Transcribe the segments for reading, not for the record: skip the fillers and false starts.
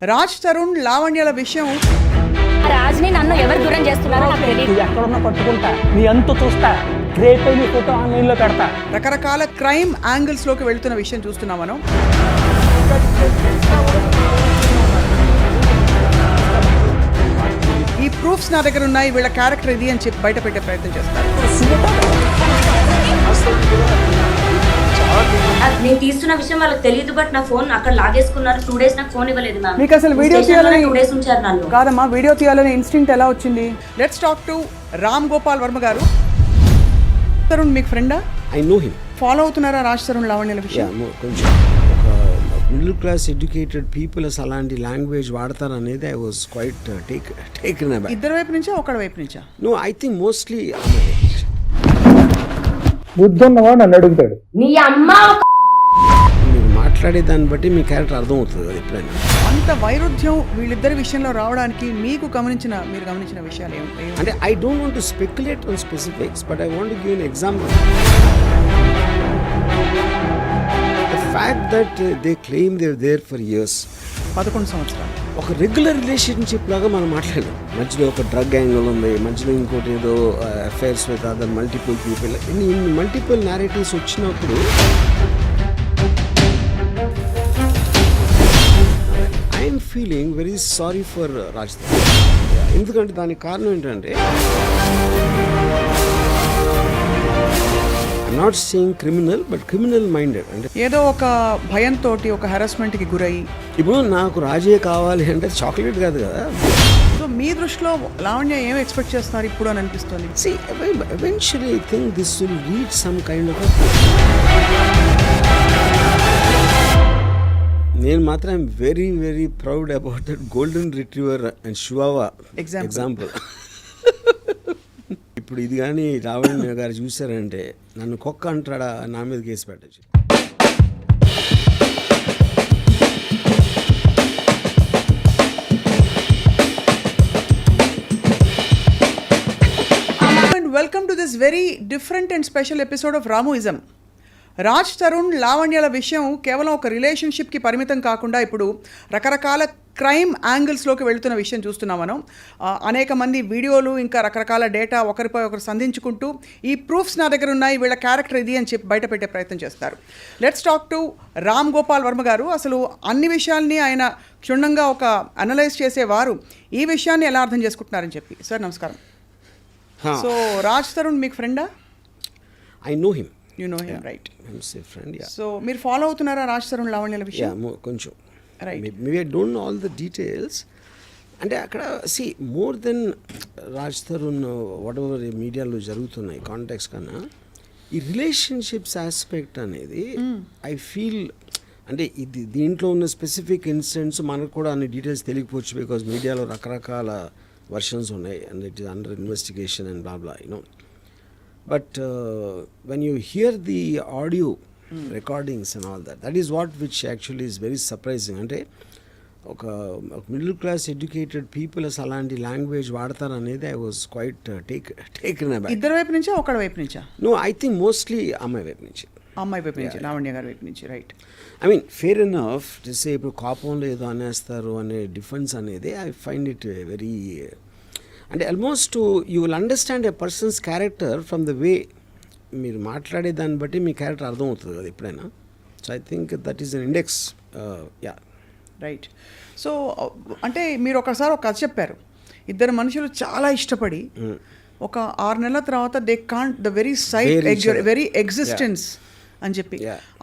రాజ్ తరుణ్ లావణ్యల విషయం రాజ్ని నన్ను ఎవరు దూరం చేస్తున్నారో నాకు తెలియదు. ఎక్కడున్నా పట్టుకుంటా నీ అంత చూస్తా రేపే నీ ఫోటో ఆన్లైన్ లో పెడతా. రకరకాల క్రైమ్ యాంగిల్స్ లోకి వెళ్తున్న విషయం చూస్తున్నాం మనం. ఈ ప్రూఫ్స్ నా దగ్గర ఉన్నాయి, వీళ్ళ క్యారెక్టర్ ఇది అని చెప్పి బయట పెట్టే ప్రయత్నం చేస్తారు. నేను తీస్తున్న విషయం వాళ్ళకి తెలియదు, బట్ నా ఫోన్ అక్కడ లాగేసుకున్నారు. 2 days నాకు ఫోన్ ఇవ్వలేదు మ్యామ్. మీకు అసలు వీడియో తీయాలని 2 days ఉంచారు నన్ను. కాదమ్మా, వీడియో తీయాలనే ఇన్స్టింక్ట్ ఎలా వచ్చింది? Let's talk to Ram Gopal Varma గారు. తరుణ్ మీకు ఫ్రెండా? I know him. ఫాలో అవుతున్నారా రాజ్ తరుణ్ లావణ్యల విషయం? కొంచెం మిడిల్ క్లాస్ ఎడ్యుకేటెడ్ పీపుల్ అసలు అలాంటి లాంగ్వేజ్ వాడతారు అనేది ఐ వాజ్ క్వైట్ టేకెన్ అబ్యాక్. ఇద్దరు వైపు నుంచా ఒకడి వైపు నుంచా? నో, ఐ థింక్ మోస్ట్లీ బుద్ధి ఉన్నవాడు నన్ను అడుగుతాడు. నీ అమ్మ మీరు మాట్లాడే దాన్ని బట్టి మీ క్యారెక్టర్ అర్థమవుతుంది కదా ఎప్పుడైనా. అంత వైరుధ్యం వీళ్ళిద్దరి విషయంలో రావడానికి మీరు గమనించిన విషయాలు ఏమి? అంటే I don't want to speculate on specifics, but I want to give an example. The fact that they claim they are there for years. 11 సంవత్సరాలు ఒక రెగ్యులర్ రిలేషన్షిప్ లాగా మనం మాట్లాడాం. మధ్యలో ఒక డ్రగ్ యాంగిల్ ఉంది, మధ్యలో ఇంకోటి ఏదో affairs with other multiple people, ఇన్ని మల్టిపుల్ నారేటివ్స్ వచ్చినప్పుడు I'm feeling very sorry for Raj. ఎందుకంటే దానికి కారణం ఏంటంటే I'm not saying criminal, but criminal minded. అంటే ఏదో ఒక భయంతో ఒక హెరాస్మెంట్కి గురయ్యి, ఇప్పుడు నాకు రాజే కావాలి అంటే చాక్లెట్ కాదు కదా. సో మీ దృష్టిలో లావణ్య ఏం ఎక్స్పెక్ట్ చేస్తున్నారు ఇప్పుడు అని అనిపిస్తుంది? See, eventually I think this will reach some kind of a... నేను మాత్రం I'm very very proud about that golden retriever and chihuahua example. ఇప్పుడు ఇది కానీ రావణ్య గారు చూసారంటే నన్ను కుక్క అంటాడా, నా మీద కేసు పెట్టచ్చు. Welcome to this very different and special episode of Ramoism. Raj Tarun లావణ్యల విషయం కేవలం ఒక రిలేషన్షిప్కి పరిమితం కాకుండా ఇప్పుడు రకరకాల క్రైమ్ యాంగిల్స్లోకి వెళుతున్న విషయం చూస్తున్నాం మనం. అనేక మంది వీడియోలు, ఇంకా రకరకాల డేటా ఒకరిపై ఒకరు సంధించుకుంటూ ఈ ప్రూఫ్స్ నా దగ్గర ఉన్నాయి, వీళ్ళ క్యారెక్టర్ ఇది అని చెప్పి బయట పెట్టే ప్రయత్నం చేస్తారు. Let's talk to Ram Gopal Varma గారు. అసలు అన్ని విషయాల్ని ఆయన క్షుణ్ణంగా ఒక అనలైజ్ చేసేవారు. ఈ విషయాన్ని ఎలా అర్థం చేసుకుంటున్నారని చెప్పి. సార్ నమస్కారం. సో రాజ్ తరుణ్ మీకు ఫ్రెండా? I know him. You know him, right? Friend. So మీరు ఫాలో అవుతున్నారా రాజ్ తరుణ్ లావణ్యల విషయం? కొంచెం. Right. Maybe I don't no all the details. అంటే అక్కడ more than Raj Tarun what ever మీడియాలో జరుగుతున్నాయి కాంటాక్ట్స్ కన్నా ఈ రిలేషన్షిప్స్ ఆస్పెక్ట్ అనేది ఐ ఫీల్, అంటే ఇది దీంట్లో ఉన్న స్పెసిఫిక్ ఇన్సిడెంట్స్ మనకు కూడా అన్ని డీటెయిల్స్ తెలియకపోవచ్చు, బికాజ్ మీడియాలో రకరకాల వర్షన్స్ ఉన్నాయి and it is under investigation and blah blah, you know. But when you here the audio recordings and all that is what which actually is very surprising. అంటే ఒక middle class educated people అసలు అలాంటి language వాడతారు అనేది I was quite taken అబ్యాక్. ఇద్దరు వైపు నుంచా ఒకడి వైపు నుంచా? నో, ఐ థింక్ మోస్ట్లీ అమ్మాయి వైపు నుంచి. అమ్మాయి వైపు నుంచి, లావణ్య గారి వైపు నుంచి, right? I mean fair enough చేసే ఇప్పుడు కోపంలో ఏదో అనేస్తారు అనే డిఫెన్స్ అనేది ఐ ఫైండ్ ఇట్ వెరీ, అంటే almost you will understand a persons character from the way మీరు మాట్లాడే దాన్ని బట్టి మీ క్యారెక్టర్ అర్థమవుతుంది కదా ఎప్పుడైనా. So I think that is an index. Yeah, right. So అంటే మీరు ఒకసారి ఒక కథ చెప్పారు. ఇద్దరు మనుషులు చాలా ఇష్టపడి ఒక 6 నెలల తర్వాత they can't the very very existence అని చెప్పి,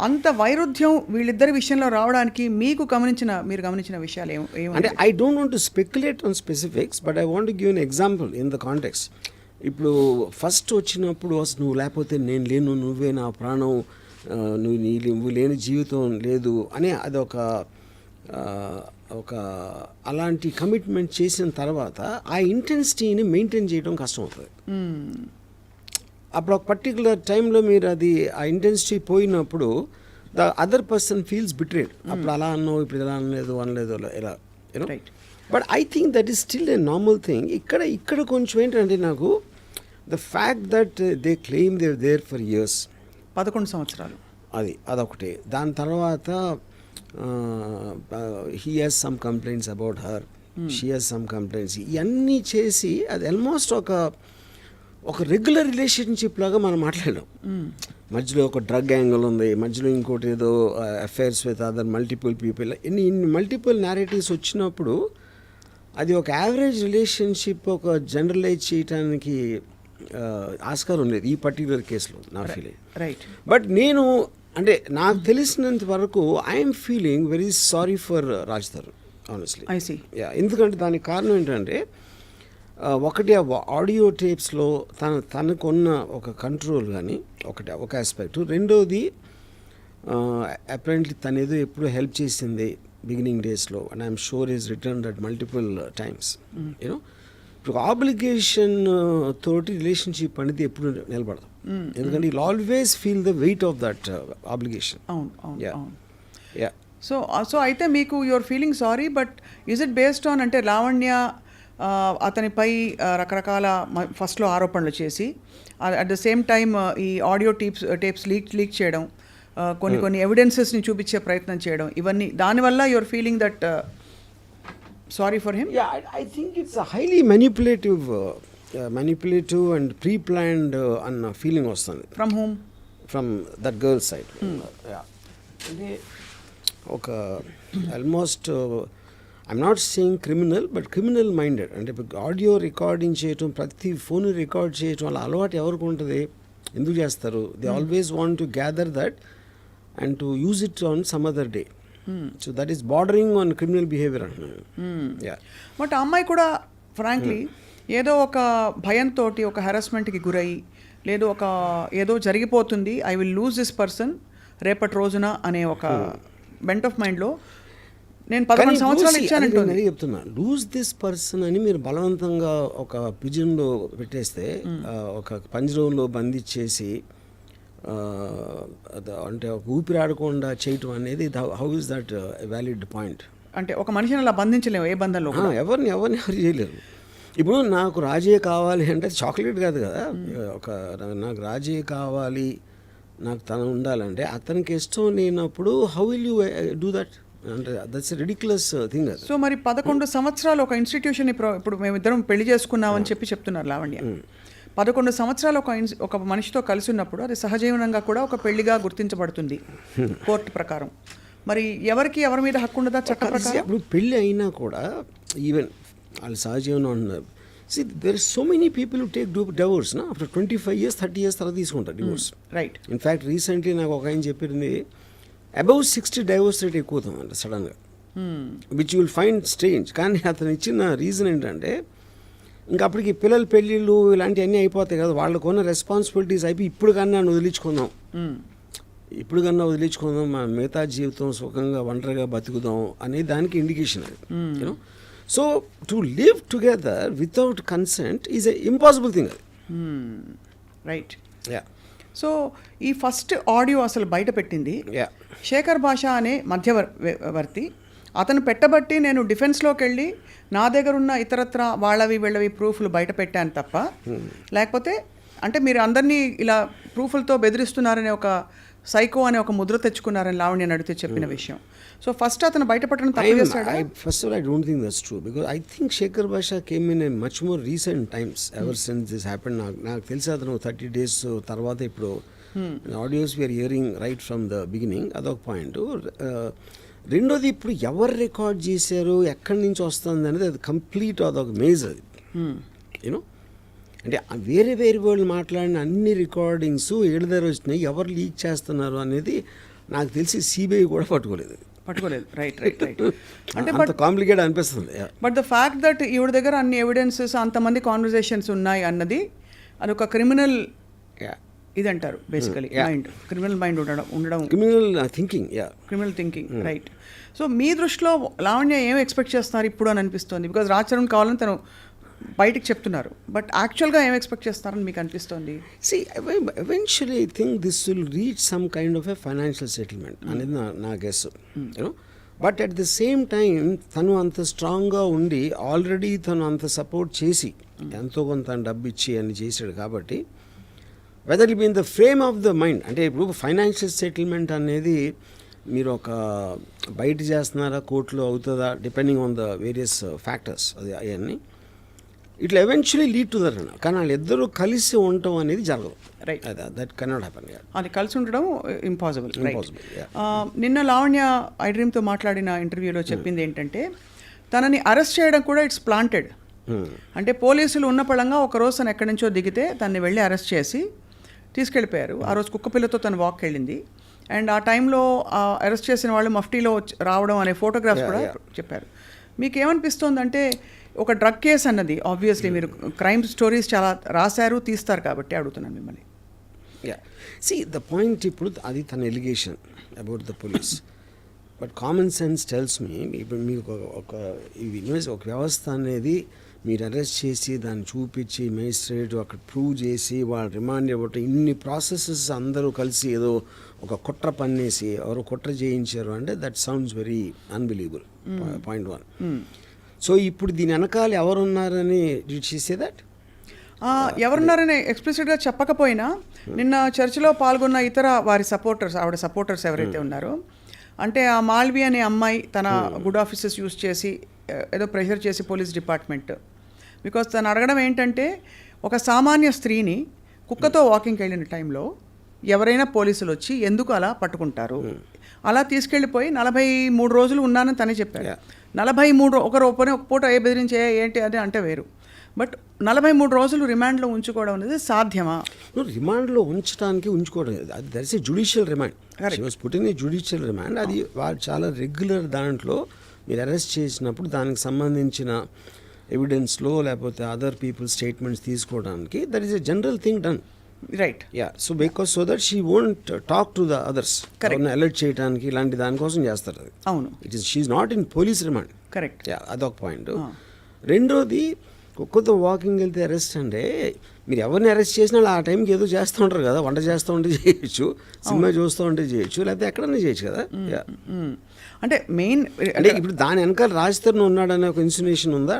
అంత వైరుధ్యం వీళ్ళిద్దరి విషయంలో రావడానికి మీరు గమనించిన విషయాలు ఏమి? అంటే I don't want to speculate on specifics, but I want to give an example in the context. ఇప్పుడు ఫస్ట్ వచ్చినప్పుడు అసలు నువ్వు లేకపోతే నేను లేను, నువ్వే నా ప్రాణం, నువ్వు లేని జీవితం లేదు అని అదొక అలాంటి కమిట్మెంట్ చేసిన తర్వాత ఆ ఇంటెన్సిటీని మెయింటైన్ చేయడం కష్టం అవుతుంది. అప్పుడు ఒక పర్టికులర్ టైంలో మీరు అది ఆ ఇంటెన్సిటీ పోయినప్పుడు the other person feels betrayed. అప్పుడు అలా అన్నావు, ఇప్పుడు ఇలా అనలేదు ఇలా, you know. But I think that is still a normal thing. ఇక్కడ కొంచెం ఏంటంటే నాకు the fact that they claim they are there for years. 11 సంవత్సరాలు అదొకటి. దాని తర్వాత he has some complaints about her, she has some complaints, ఇవన్నీ చేసి అది ఆల్మోస్ట్ ఒక రెగ్యులర్ రిలేషన్షిప్ లాగా మనం మాట్లాడాం. మధ్యలో ఒక డ్రగ్ యాంగిల్ ఉంది, మధ్యలో ఇంకోటి ఏదో affairs with other multiple people, ఇన్ని మల్టిపుల్ నేరేటివ్స్ వచ్చినప్పుడు అది ఒక యావరేజ్ రిలేషన్షిప్ ఒక జనరలైజ్ చేయడానికి ఆస్కారం లేదు ఈ పర్టికులర్ కేసులో నా ఫీలింగ్. రైట్. బట్ నేను అంటే నాకు తెలిసినంత వరకు I'm feeling very sorry for Raj Tarun honestly. I see. ఎందుకంటే దానికి కారణం ఏంటంటే ఒకటి ఆడియో టేప్స్లో తనకున్న ఒక కంట్రోల్ కానీ ఒక ఆస్పెక్ట్, రెండోది అపరెంట్లీ తనేదో ఎప్పుడు హెల్ప్ చేసింది బిగినింగ్ డేస్లో, and I'm sure is return that multiple times. You know ఇప్పుడు ఆబ్లిగేషన్ తోటి రిలేషన్షిప్ అనేది ఎప్పుడు నిలబడదు, ఎందుకంటే you always feel the weight of that obligation. అవును అవును Yeah. అవును. యా సో అయితే మీకు your feeling sorry, but is it based on అంటే లావణ్య అతనిపై రకరకాల ఫస్ట్లో ఆరోపణలు చేసి అట్ ద సేమ్ టైమ్ ఈ ఆడియో టేప్స్ లీక్ చేయడం, కొన్ని ఎవిడెన్సెస్ని చూపించే ప్రయత్నం చేయడం, ఇవన్నీ దానివల్ల your feeling that sorry for him? Yeah, I think it's a highly manipulative and pre-planned అన్న ఫీలింగ్ వస్తుంది from whom? From that girl side. అంటే ఒక almost I'm not saying criminal, but criminal minded. అంటే ఆడియో రికార్డింగ్ చేయటం, ప్రతి phone record చేయటం అలా అలవాటు ఎవరికి ఉంటుంది, ఎందుకు చేస్తారు? They always want to gather that and to use it on some other day. So that is bordering on criminal behaviour అంటున్నాను. బట్ ఆ అమ్మాయి కూడా ఫ్రాంక్లీ ఏదో ఒక భయంతో ఒక హెరాస్మెంట్కి గురయ్యి, లేదు ఏదో జరిగిపోతుంది, I will lose this person రేపటి రోజున అనే ఒక బెంట్ ఆఫ్ మైండ్లో నేను 11 సంవత్సరాలు ఇచ్చానంటుంది. చెప్తున్నా, లూజ్ దిస్ పర్సన్ అని మీరు బలవంతంగా ఒక పిజన్లో పెట్టేస్తే, ఒక పంజరంలో బంధించేసి అంటే ఒక ఊపిరాడకుండా చేయటం అనేది how is that valid point? అంటే ఒక మనిషిని అలా బంధించలేము ఏ బంధంలో. ఎవరు చేయలేరు. ఇప్పుడు నాకు రాజే కావాలి అంటే చాక్లెట్ కాదు కదా, నాకు రాజే కావాలి, నాకు తను ఉండాలంటే అతనికి ఇష్టం లేనప్పుడు how will you do that? అంటే దట్స్ రిడిక్యులస్ థింగ్ అది. సో మరి 11 సంవత్సరాలు ఒక ఇన్స్టిట్యూషన్, ఇప్పుడు మేమిద్దరం పెళ్లి చేసుకున్నామని చెప్తున్నారు లావణ్య. 11 సంవత్సరాలు ఒక మనిషితో కలిసి ఉన్నప్పుడు అది సహజీవనంగా కూడా ఒక పెళ్లిగా గుర్తించబడుతుంది కోర్టు ప్రకారం. మరి ఎవరి మీద హక్కు ఉండదా చట్ట ప్రకారం? ఇప్పుడు పెళ్ళి అయినా కూడా ఈవెన్ వాళ్ళు సహజీవనం అంటున్నారు. See, there are so many people who take divorce na after 25 years, 30 years తర్వాత తీసుకుంటారు డివోర్స్. రైట్. ఇన్ఫ్యాక్ట్ రీసెంట్లీ నాకు ఒక ఆయన చెప్పింది అబౌవ్ 60 డైవోర్స్ రేట్ ఎక్కువ అవుతుందంట సడన్గా, which you will find strange. కానీ అతను ఇచ్చిన రీజన్ ఏంటంటే ఇంకా అప్పటికి పిల్లల పెళ్ళిళ్ళు ఇలాంటివన్నీ అయిపోతాయి కదా, వాళ్ళకు ఉన్న రెస్పాన్సిబిలిటీస్ అయిపోయి ఇప్పుడు కన్నా వదిలించుకుందాం, మా మిగతా జీవితం సుఖంగా ఒంటరిగా బతుకుదాం అనే దానికి ఇండికేషన్ అది. You know, so to live together without consent is a impossible thing అది. రైట్. యా. సో ఈ ఫస్ట్ ఆడియో అసలు బయట పెట్టింది యా శేఖర్ భాష అనే మధ్యవర్తి. అతను పెట్టబట్టి నేను డిఫెన్స్లోకి వెళ్ళి నా దగ్గర ఉన్న ఇతరత్ర వీళ్ళవి ప్రూఫ్లు బయట పెట్టాను తప్ప, లేకపోతే అంటే మీరు అందరినీ ఇలా ప్రూఫ్లతో బెదిరిస్తున్నారనే ఒక సైకో అనే ఒక ముద్ర తెచ్చుకున్నారని లావణ్య అడిగితే చెప్పిన విషయం. సో ఫస్ట్ అతను బయటపడడం తప్పు చేశాడు. First of all, I don't think that's true, because I think Shekhar Basha came in a much more recent times ever since this happened. నాకు తెలిసి అతను 30 days తర్వాత ఇప్పుడు audios we're hearing right from the beginning, అదొక point. రెండోది ఇప్పుడు ఎవరు record చేశారు, ఎక్కడి నుంచి వస్తుంది అనేది అది కంప్లీట్ అదొక మేజ్ అది. యూనో, అంటే వేరే వాళ్ళు మాట్లాడిన అన్ని రికార్డింగ్స్ ఏడు దగ్గర వచ్చినాయి, ఎవరు లీక్ చేస్తున్నారు అనేది నాకు తెలిసి సిబిఐ కూడా పట్టుకోలేదు. రైట్. అంటే కాంప్లికేట్ అనిపిస్తుంది. బట్ ద ఫ్యాక్ట్ దట్ ఈవిడ దగ్గర అన్ని ఎవిడెన్సెస్, అంతమంది కాన్వర్జేషన్స్ ఉన్నాయి అన్నది అదొక క్రిమినల్ ఇది అంటారు బేసికలీ, మైండ్, క్రిమినల్ మైండ్ ఉండడం క్రిమినల్ థింకింగ్. రైట్. సో మీ దృష్టిలో లావణ్య ఏం ఎక్స్పెక్ట్ చేస్తున్నారు ఇప్పుడు అని అనిపిస్తుంది? బికాజ్ రాజ్ తరుణ్ కావాలని తను బయటికి చెప్తున్నారు, బట్ యాక్చువల్గా ఏం ఎక్స్పెక్ట్ చేస్తారని మీకు అనిపిస్తుంది? See, eventually I think this will reach some kind of a financial settlement అనేది నా guess. You know, but at the same time తను అంత స్ట్రాంగ్గా ఉండి ఆల్రెడీ తను అంత సపోర్ట్ చేసి ఎంతో కొంత డబ్బు ఇచ్చి అన్ని చేశాడు కాబట్టి, whether it be in the frame of the mind, అంటే ఇప్పుడు ఫైనాన్షియల్ సెటిల్మెంట్ అనేది మీరు ఒక బయట చేస్తున్నారా కోర్టులో అవుతుందా depending on the various factors అది అవన్నీ ఇట్లా ఎవెన్చువలీ లీడ్ టు దట్ అన్న. కానీ వాళ్ళిద్దరూ కలిసి ఉండటం అనేది జరగదు. Right. That cannot happen. అది కలిసి ఉండడం ఇంపాసిబుల్. Impossible, yeah. నిన్న లావణ్య ఐ డ్రీమ్తో మాట్లాడిన ఇంటర్వ్యూలో చెప్పింది ఏంటంటే తనని అరెస్ట్ చేయడం కూడా ఇట్స్ ప్లాంటెడ్. అంటే పోలీసులు ఉన్న పళంగా ఒక రోజు తను ఎక్కడి నుంచో దిగితే తనని వెళ్ళి అరెస్ట్ చేసి తీసుకెళ్ళిపోయారు. ఆ రోజు కుక్కపిల్లతో తను వాక్ వెళ్ళింది. అండ్ ఆ టైంలో అరెస్ట్ చేసిన వాళ్ళు మఫ్టీలో రావడం అనే ఫోటోగ్రాఫ్స్ కూడా చెప్పారు. మీకు ఏమనిపిస్తోందంటే ఒక డ్రగ్ కేసు అన్నది ఆబ్వియస్లీ మీరు క్రైమ్ స్టోరీస్ చాలా రాశారు తీస్తారు కాబట్టి అడుగుతున్నాను మిమ్మల్ని. యా సి ద పాయింట్ ఇప్పుడు అది తన allegation about the police. But common sense tells me ఇప్పుడు మీకు ఒక వ్యవస్థ అనేది మీరు అరెస్ట్ చేసి దాన్ని చూపించి మేజిస్ట్రేట్ అక్కడ ప్రూవ్ చేసి వాళ్ళు రిమాండ్ ఇవ్వటం ఇన్ని ప్రాసెసెస్ అందరూ కలిసి ఏదో ఒక కుట్ర పన్నేసి ఎవరు కుట్ర చేయించారు అంటే that sounds very unbelievable. Point 1. So ఇప్పుడు దీని వెనకాల ఎవరున్నారని చేసే దట్ ఎవరున్నారని ఎక్స్ప్లిసిట్గా చెప్పకపోయినా నిన్న చర్చలో పాల్గొన్న ఇతర వారి సపోర్టర్స్ ఆవిడ సపోర్టర్స్ ఎవరైతే ఉన్నారో అంటే ఆ మాల్వి అనే అమ్మాయి తన గుడ్ ఆఫీసెస్ యూజ్ చేసి ఏదో ప్రెషర్ చేసి పోలీస్ డిపార్ట్మెంట్ బికాస్ తను అడగడం ఏంటంటే ఒక సామాన్య స్త్రీని కుక్కతో వాకింగ్కి వెళ్ళిన టైంలో ఎవరైనా పోలీసులు వచ్చి ఎందుకు అలా పట్టుకుంటారు, అలా తీసుకెళ్ళిపోయి 43 రోజులు ఉన్నానని తనే చెప్పారు. 43 ఒక పూట ఏ బెదిరించే ఏంటి అని అంటే వేరు. బట్ 43 రోజులు రిమాండ్లో ఉంచుకోవడం అనేది సాధ్యమా? రిమాండ్లో ఉంచుకోవడం అది that is a judicial remand. She was put in a judicial remand. అది వాళ్ళు చాలా రెగ్యులర్ దాంట్లో మీరు అరెస్ట్ చేసినప్పుడు దానికి సంబంధించిన ఎవిడెన్స్లో లేకపోతే అదర్ పీపుల్ స్టేట్మెంట్స్ తీసుకోవడానికి that is a general thing done. Right. Yeah so because so that she won't talk to the others alert చేయడానికి ఇలాంటి దానికోసం చేస్తారు అది. అవును. It is she's not in police remand. Correct. Yeah అదొక point. రెండోది కుక్కతో వాకింగ్ వెళ్తే అరెస్ట్ అంటే మీరు ఎవరిని అరెస్ట్ చేసినా ఆ టైంకి ఏదో చేస్తూ ఉంటారు కదా, వంట చేస్తూ ఉంటే చేయొచ్చు, సినిమా చూస్తూ ఉంటే చేయొచ్చు, లేకపోతే ఎక్కడన్నా చేయొచ్చు కదా. అంటే మెయిన్ అంటే ఇప్పుడు దాని వెనకాల రాజ్ తరుణ్ ఉన్నాడనే ఒక ఇన్సినేషన్ ఉందా?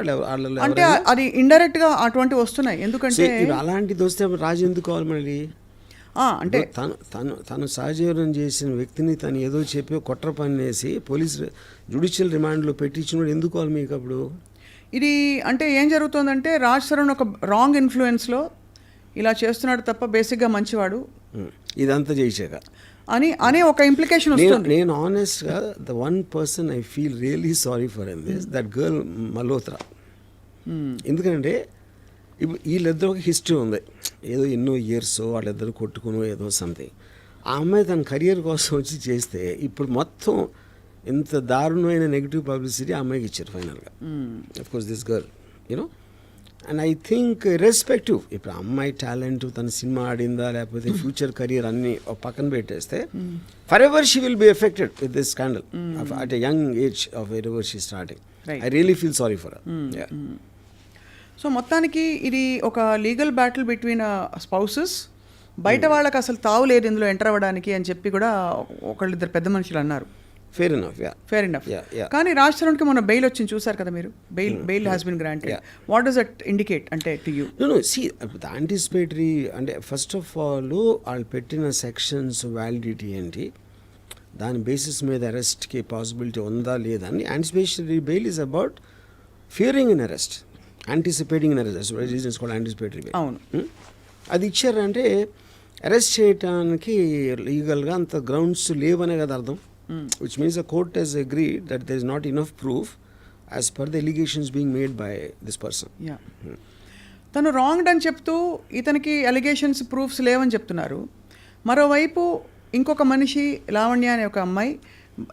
అంటే అది ఇండైరెక్ట్ గా అటువంటి వస్తున్నాయి. ఎందుకంటే అలాంటిది వస్తే రాజు ఎందుకు కావాలి మళ్ళీ? అంటే తను సహజీవనం చేసిన వ్యక్తిని తను ఏదో చెప్పి కుట్ర పన్నేసి పోలీస్ జ్యుడిషియల్ రిమాండ్లో పెట్టించినప్పుడు ఎందుకు కావాలి మీకు అప్పుడు? ఇది అంటే ఏం జరుగుతుందంటే రాజ్ తరుణ్ ఒక రాంగ్ ఇన్ఫ్లుయెన్స్లో ఇలా చేస్తున్నాడు తప్ప బేసిక్గా మంచివాడు ఇదంతా చేసాక అనే ఒక ఇంప్లికేషన్ వస్తుంది. నేను ఆనెస్ట్గా the one person I feel really sorry for in this that girl Malhotra. ఎందుకంటే ఇప్పుడు వీళ్ళిద్దరు ఒక హిస్టరీ ఉంది, ఏదో ఎన్నో ఇయర్స్ వాళ్ళిద్దరు కొట్టుకునో ఏదో సంథింగ్. ఆ అమ్మాయి తన కెరియర్ కోసం వచ్చి చేస్తే ఇప్పుడు మొత్తం ఎంత దారుణమైన నెగిటివ్ పబ్లిసిటీ ఆ అమ్మాయికి ఇచ్చారు ఫైనల్గా. Of course this girl you know and I think respective ఇప్పుడు అమ్మాయి టాలెంట్ తన సినిమా ఆడిందా లేకపోతే ఫ్యూచర్ కెరియర్ అన్ని ఒక పక్కన పెట్టేస్తే for ever she will be affected with this scandal at a young age of where ever she starting. I really feel sorry for her. So మొత్తానికి ఇది ఒక లీగల్ బ్యాటిల్ బిట్వీన్ స్పౌసెస్. బయట వాళ్ళకి అసలు తావు లేదు ఇందులో ఎంటర్ అవ్వడానికి అని చెప్పి కూడా ఒకళ్ళిద్దరు పెద్ద మనుషులు అన్నారు. Fair enough. Fair enough. కానీ రాజ్ తరుణ్కి మొన్న బెయిల్ వచ్చింది చూసారు కదా మీరు. Bail has been granted. What does that indicate అంటే to you? No see the anticipatory అంటే ఫస్ట్ ఆఫ్ ఆల్ వాళ్ళు పెట్టిన సెక్షన్స్ వ్యాలిడిటీ ఏంటి, దాని బేసిస్ మీద అరెస్ట్కి పాసిబిలిటీ ఉందా లేదా అని. Anticipatory bail is about Fearing in arrest, anticipating in arrest. Reasons కూడా యాంటిసిపేటరీ బెయిల్. అవును. అది ఇచ్చారంటే అరెస్ట్ చేయడానికి లీగల్గా అంత గ్రౌండ్స్ లేవనే కదా అర్థం. Which means the court has agreed that there is not enough proof as per the allegations being made by this person. Yeah. తను రాంగ్డ్ అని చెప్తూ ఇతనికి అలిగేషన్స్ ప్రూఫ్స్ లేవని చెప్తున్నారు. మరోవైపు ఇంకొక మనిషి లావణ్య అనే ఒక అమ్మాయి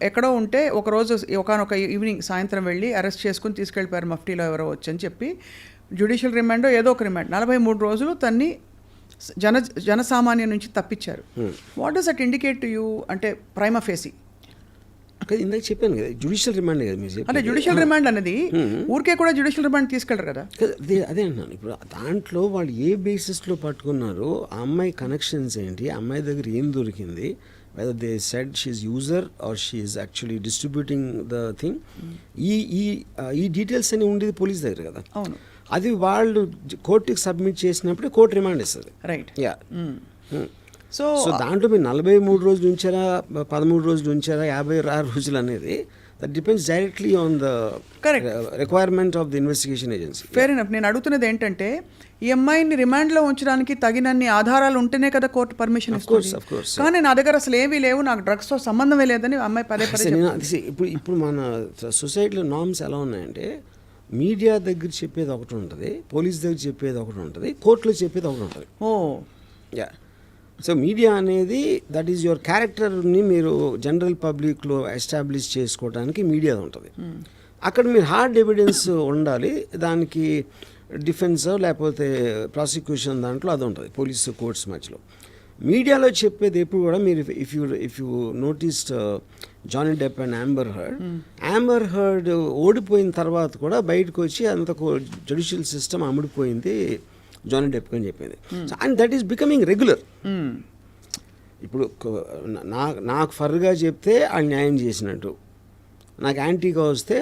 ఎక్కడో ఉంటే ఒకరోజు ఒకనొక ఈవినింగ్ సాయంత్రం వెళ్ళి అరెస్ట్ చేసుకుని తీసుకెళ్ళిపోయారు మఫ్టీలో ఎవరో వచ్చని చెప్పి జ్యుడిషియల్ రిమాండో ఏదో ఒక రిమాండ్ 43 రోజులు తన్ని జనసామాన్యం నుంచి తప్పించారు. What does that indicate to you అంటే ప్రైమా ఫేసి? ఇందాక చెప్పాను కదా జ్యుడిషియల్ రిమాండ్ కదా మీరు. అంటే జ్యుడిషియల్ రిమాండ్ అనేది ఊరికే కూడా జ్యుడిషియల్ రిమాండ్ తీసుకెళ్ళరు కదా. అదే అంటున్నాను. ఇప్పుడు దాంట్లో వాళ్ళు ఏ బేసిస్లో పట్టుకున్నారో ఆ అమ్మాయి కనెక్షన్స్ ఏంటి, ఆ అమ్మాయి దగ్గర ఏం దొరికింది, whether they said she's user or she's actually distributing the thing, ఈ డీటెయిల్స్ అని ఉండేది పోలీస్ దగ్గర కదా. అవును. అది వాళ్ళు కోర్టుకి సబ్మిట్ చేసినప్పుడు కోర్టు రిమాండ్ ఇస్తుంది. రైట్. యా సో సో దాంట్లో మీరు 43 రోజులు ఉంచారా, 13 రోజులు ఉంచారా, 56 రోజులు అనేది that depends directly on the Correct. Requirement of the investigation agency. Fair enough. నేను అడుగుతున్నది ఏంటంటే ఈ అమ్మాయిని రిమాండ్లో ఉంచడానికి తగినన్ని ఆధారాలు ఉంటేనే కదా కోర్టు పర్మిషన్ Of course, ఇస్తుంది. of course. కానీ నా దగ్గర అసలు ఏమీ లేవు, నాకు డ్రగ్స్తో సంబంధమే లేదని ఆ అమ్మాయి పదే పదే ఇప్పుడు మన సొసైటీలో నార్మ్స్ ఎలా ఉన్నాయంటే మీడియా దగ్గర చెప్పేది ఒకటి ఉంటుంది, పోలీస్ దగ్గర చెప్పేది ఒకటి ఉంటుంది, కోర్టులో చెప్పేది ఒకటి ఉంటుంది. ఓ యా. సో మీడియా అనేది దట్ ఈజ్ యువర్ క్యారెక్టర్ని మీరు జనరల్ పబ్లిక్లో ఎస్టాబ్లిష్ చేసుకోవడానికి మీడియా ఉంటుంది. అక్కడ మీరు హార్డ్ ఎవిడెన్స్ ఉండాలి, దానికి డిఫెన్స్ లేకపోతే ప్రాసిక్యూషన్ దాంట్లో అది ఉంటుంది పోలీసు కోర్ట్స్ మధ్యలో. మీడియాలో చెప్పేది ఎప్పుడు కూడా మీరు if you noticed Johnny Depp and Amber Heard ఓడిపోయిన తర్వాత కూడా బయటకు వచ్చి అంత జ్యుడిషియల్ సిస్టమ్ అమ్ముడిపోయింది జానీ డెప్ అని చెప్పింది. And that is becoming regular. ఇప్పుడు నాకు ఫర్గా చెప్తే అన్యాయం చేసినట్టు, నాకు యాంటీగా వస్తే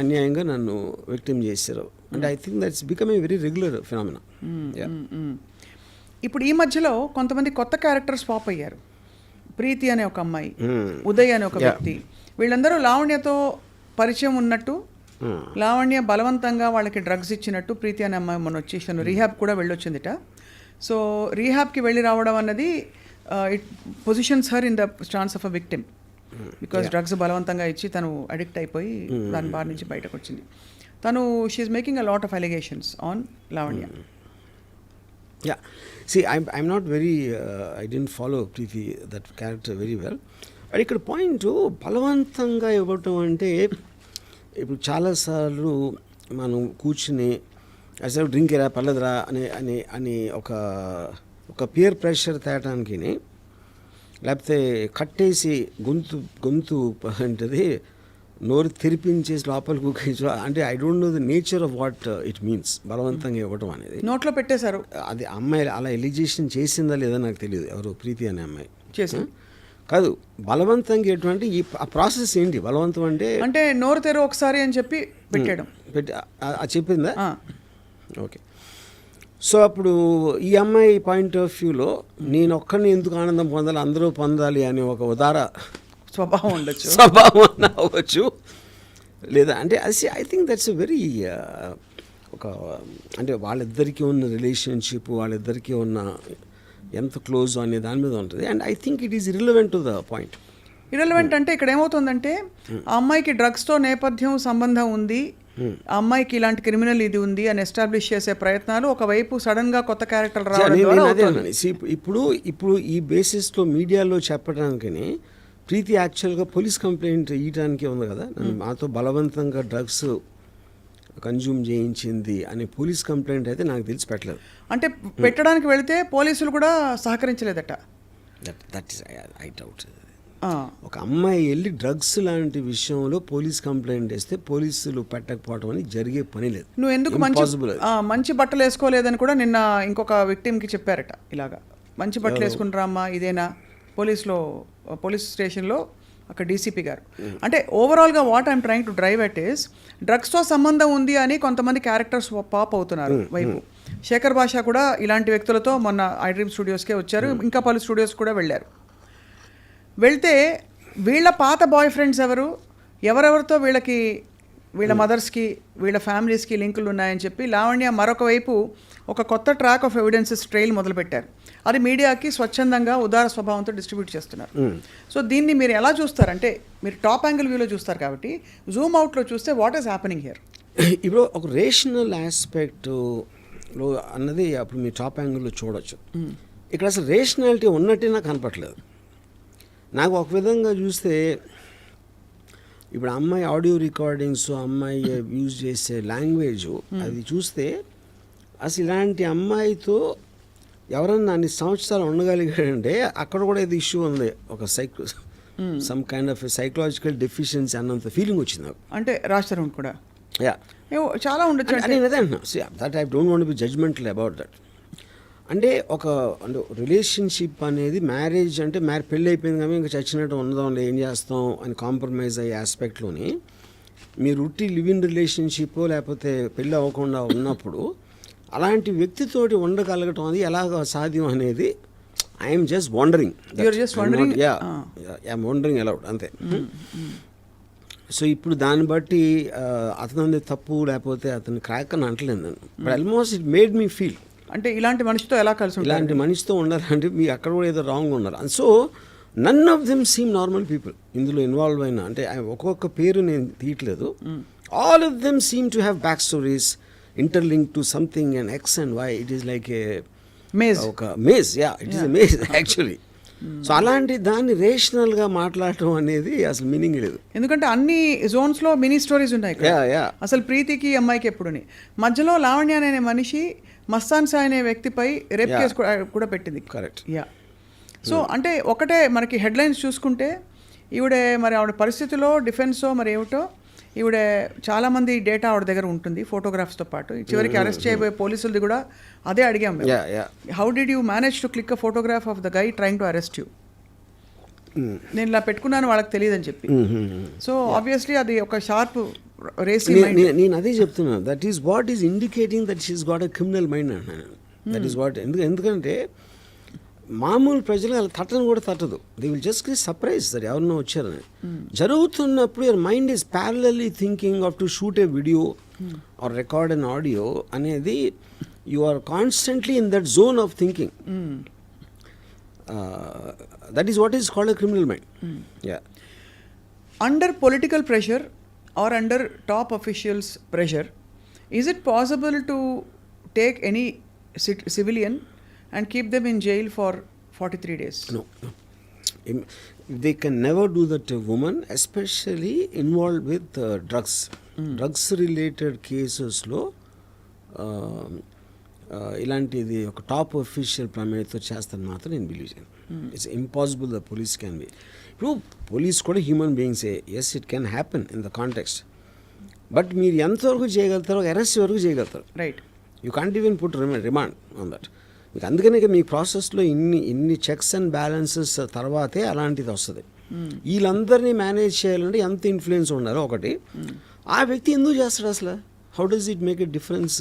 అన్యాయంగా నన్ను విక్టిమ్ చేశారు. And I think that's becoming very regular phenomena. ఇప్పుడు ఈ మధ్యలో కొంతమంది కొత్త క్యారెక్టర్స్ పాప్ అయ్యారు. ప్రీతి అనే ఒక అమ్మాయి, ఉదయ్ అనే ఒక వ్యక్తి, వీళ్ళందరూ లావణ్యతో పరిచయం ఉన్నట్టు, లావణ్య బలవంతంగా వాళ్ళకి డ్రగ్స్ ఇచ్చినట్టు ప్రీతి అనే అమ్మాయి మొన్న వచ్చేసాను రీహాబ్ కూడా వెళ్ళొచ్చిందిట. సో రీహాబ్కి వెళ్ళి రావడం అన్నది it positions her in the stance of a victim, because drugs బలవంతంగా ఇచ్చి తను అడిక్ట్ అయిపోయి దాని బారి నుంచి బయటకు వచ్చింది. తను she is making a lot of allegations on Lavanya. Yeah. See, I'm not very, I didn't follow Preeti, that character very well. But ఇక్కడ పాయింట్ బలవంతంగా ఇవ్వటం అంటే ఇప్పుడు చాలాసార్లు మనం కూర్చుని అసలు డ్రింక్ ఎరా పర్లేదురా అని ఒక పియర్ ప్రెషర్ తేయటానికి, లేకపోతే కట్టేసి గొంతు అంటది నోరు తెరిపించేసి లోపలికి కూకేసి, అంటే I don't know the nature of what it means బలవంతంగా ఇవ్వటం అనేది. నోట్లో పెట్టేశారు. అది అమ్మాయి అలా ఎలిగేషన్ చేసిందా లేదా నాకు తెలియదు, ఎవరు ప్రీతి అనే అమ్మాయి చేసి కాదు. బలవంతంగా ఎటువంటి ఆ ప్రాసెస్ ఏంటి? బలవంతం అంటే నోరు తెరు ఒకసారి అని చెప్పి పెట్టాడు. పెట్టి అది చెప్పిందా? ఓకే. సో అప్పుడు ఈ అమ్మాయి పాయింట్ ఆఫ్ వ్యూలో నేను ఒక్కడిని ఎందుకు ఆనందం పొందాలి, అందరూ పొందాలి అని ఒక ఉదార స్వభావం ఉండొచ్చు, స్వభావం అవ్వచ్చు. లేదా అంటే అది ఐ థింక్ దట్స్ వెరీ ఒక అంటే వాళ్ళిద్దరికీ ఉన్న రిలేషన్షిప్, వాళ్ళిద్దరికీ ఉన్న ఎంత క్లోజ్ అనే దాని మీద ఉంటుంది. And I think it is irrelevant to the point. Irrelevant అంటే ఇక్కడ ఏమవుతుందంటే ఆ అమ్మాయికి డ్రగ్స్తో నేపథ్యం సంబంధం ఉంది, ఆ అమ్మాయికి ఇలాంటి క్రిమినల్ ఇది ఉంది అని ఎస్టాబ్లిష్ చేసే ప్రయత్నాలు ఒకవైపు సడన్గా కొత్త క్యారెక్టర్ రావడం ద్వారా అవుతుంది. ఇప్పుడు ఈ బేసిస్లో మీడియాలో చెప్పడానికి ప్రీతి యాక్చువల్గా పోలీస్ కంప్లైంట్ ఇవ్వడానికి ఉంది కదా, మాతో బలవంతంగా డ్రగ్స్ కన్జ్యూమ్ చేయించింది అనే పోలీస్ కంప్లైంట్ అయితే నాకు తెలిసి పెట్టలేదు. అంటే పెట్టడానికి వెళితే పోలీసులు కూడా సహకరించలేదట. That is I doubt. ఒక అమ్మాయి వెళ్ళి డ్రగ్స్ లాంటి విషయంలో పోలీస్ కంప్లైంట్ వేస్తే పోలీసులు పెట్టకపోవడం అని జరిగే పని లేదు. నువ్వు ఎందుకు మంచి బట్టలు వేసుకోలేదని కూడా నిన్న ఇంకొక విక్టిమ్కి చెప్పారట. ఇలాగా మంచి బట్టలు వేసుకుంటారమ్మా ఇదేనా, పోలీస్ స్టేషన్లో అక్కడ డీసీపీ గారు. అంటే ఓవరాల్గా what I'm trying to drive at is డ్రగ్స్తో సంబంధం ఉంది అని కొంతమంది క్యారెక్టర్స్ పాప్ అవుతున్నారు వైపు. శేఖర్ భాష కూడా ఇలాంటి వ్యక్తులతో మొన్న ఐ డ్రీమ్ స్టూడియోస్కే వచ్చారు, ఇంకా పలు స్టూడియోస్ కూడా వెళ్ళారు. వెళ్తే వీళ్ళ పాత బాయ్ ఫ్రెండ్స్ ఎవరెవరితో వీళ్ళ మదర్స్కి వీళ్ళ ఫ్యామిలీస్కి లింకులు ఉన్నాయని చెప్పి లావణ్య మరొక వైపు ఒక కొత్త ట్రాక్ ఆఫ్ ఎవిడెన్సెస్ ట్రైల్ మొదలుపెట్టారు. అది మీడియాకి స్వచ్ఛందంగా ఉదార స్వభావంతో డిస్ట్రిబ్యూట్ చేస్తున్నారు. సో దీన్ని మీరు ఎలా చూస్తారంటే మీరు టాప్ యాంగిల్ వ్యూలో చూస్తారు కాబట్టి జూమ్ అవుట్లో చూస్తే వాట్ ఈస్ హ్యాపెనింగ్ హియర్? ఇప్పుడు ఒక రేషనల్ ఆస్పెక్ట్లో అన్నది అప్పుడు మీరు టాప్ యాంగిల్లో చూడొచ్చు. ఇక్కడ అసలు రేషనాలిటీ ఉన్నట్టే నాకు కనపట్లేదు. నాకు ఒక విధంగా చూస్తే ఇప్పుడు అమ్మాయి ఆడియో రికార్డింగ్స్, అమ్మాయి యూజ్ చేసే లాంగ్వేజ్ అది చూస్తే అసలు ఇలాంటి అమ్మాయితో ఎవరన్నా అన్ని సంవత్సరాలు ఉండగలిగాడంటే అక్కడ కూడా ఇది ఇష్యూ ఉంది, ఒక some kind of psychological deficiency అన్నంత ఫీలింగ్ వచ్చింది నాకు. అంటే రాజ్ తరుణ్ కూడా చాలా ఉండొచ్చు. నేను అదే అంటున్నా, that I don't want be judgemental about that. అంటే అంటే రిలేషన్షిప్ అనేది మ్యారేజ్ అంటే పెళ్ళి అయిపోయింది కానీ ఇంకా చచ్చినట్టు ఉండదాం, ఏం చేస్తాం అని కాంప్రమైజ్ అయ్యే ఆస్పెక్ట్లోని మీరు ఉట్టి లివ్ ఇన్ రిలేషన్షిప్ లేకపోతే పెళ్ళి అవ్వకుండా ఉన్నప్పుడు అలాంటి వ్యక్తితోటి ఉండగలగటం అది ఎలాగ సాధ్యం అనేది I'm just wondering. You're just wondering? I'm wondering allowed అంతే. సో ఇప్పుడు దాన్ని బట్టి అతను తప్పు లేకపోతే అతను క్రాక్ అని అంటలేదు నేను. But almost it made me feel, అంటే ఇలాంటి మనిషితో ఎలా కలిసి ఉంటారు? ఇలాంటి మనిషితో ఉండాలంటే మీ అక్కడ కూడా ఏదో రాంగ్ ఉన్నారు. And so none of them seem normal people ఇందులో ఇన్వాల్వ్ అయినా. అంటే ఒక్కొక్క పేరు నేను తీయట్లేదు. All of them seem to have back stories interlink to something and X and Y. It is like a maze, ఒక maze. It is a maze actually. So అలాంటి దాన్ని రేషనల్గా మాట్లాడటం అనేది అసలు మీనింగ్ లేదు. ఎందుకంటే అన్ని జోన్స్లో మినీ స్టోరీస్ ఉన్నాయి ఇక్కడ. అసలు ప్రీతికి అమ్మాయికి ఎప్పుడుని మధ్యలో లావణ్య అనే మనిషి మస్తాన్ సాయి అనే వ్యక్తిపై రేప్ కేసు కూడా పెట్టింది. కరెక్ట్. యా. సో అంటే ఒకటే మనకి హెడ్లైన్స్ చూసుకుంటే ఈవిడే మరి ఆవిడ పరిస్థితిలో డిఫెన్సో మరి ఏమిటో ఈవిడ చాలామంది డేటా ఆవిడ దగ్గర ఉంటుంది ఫోటోగ్రాఫ్స్తో పాటు. చివరికి అరెస్ట్ చేయబోయే పోలీసులది కూడా అదే అడిగాం. How did you manage to click a photograph of the guy trying to arrest you? నేను ఇలా పెట్టుకున్నాను వాళ్ళకి తెలియదని చెప్పి. సో ఆబ్వియస్లీ అది ఒక షార్ప్ రేసి. నేను అదే చెప్తున్నాను, that is what is indicating that she's got a criminal mind అంటున్నాను. That is what. ఎందుకంటే మామూలు ప్రజలు అలా తట్టను కూడా తట్టదు. They will just get surprise that ఎవరినో వచ్చారని. జరుగుతున్నప్పుడు your mind is parallelly thinking of to shoot a video or record an audio అనేది you are constantly in that zone of thinking. That is what is called a criminal mind. Yeah. Under political pressure or under top officials' pressure, is it possible to take any civilian and keep them in jail for 43 days? No. They can never do that to women, especially involved with drugs. Drugs related cases లో ఇలాంటిది ఒక top official ప్రమేయంతో చేస్తాను మాత్రం నేను believe చేయను. It's impossible the police can be. ఇప్పుడు police కూడా human బీయింగ్సే. Yes, it can happen in the context. But మీరు ఎంతవరకు చేయగలుగుతారో అరెస్ట్ వరకు చేయగలుగుతారు. Right. You can't even put remand on that. మీకు అందుకనే మీ ప్రాసెస్లో ఇన్ని చెక్స్ అండ్ బ్యాలెన్సెస్ తర్వాతే అలాంటిది వస్తుంది. వీళ్ళందరినీ మేనేజ్ చేయాలంటే ఎంత ఇన్ఫ్లుయెన్స్ ఉండాలో ఒకటి. ఆ వ్యక్తి ఎందుకు చేస్తాడు అసలు? How does it make a difference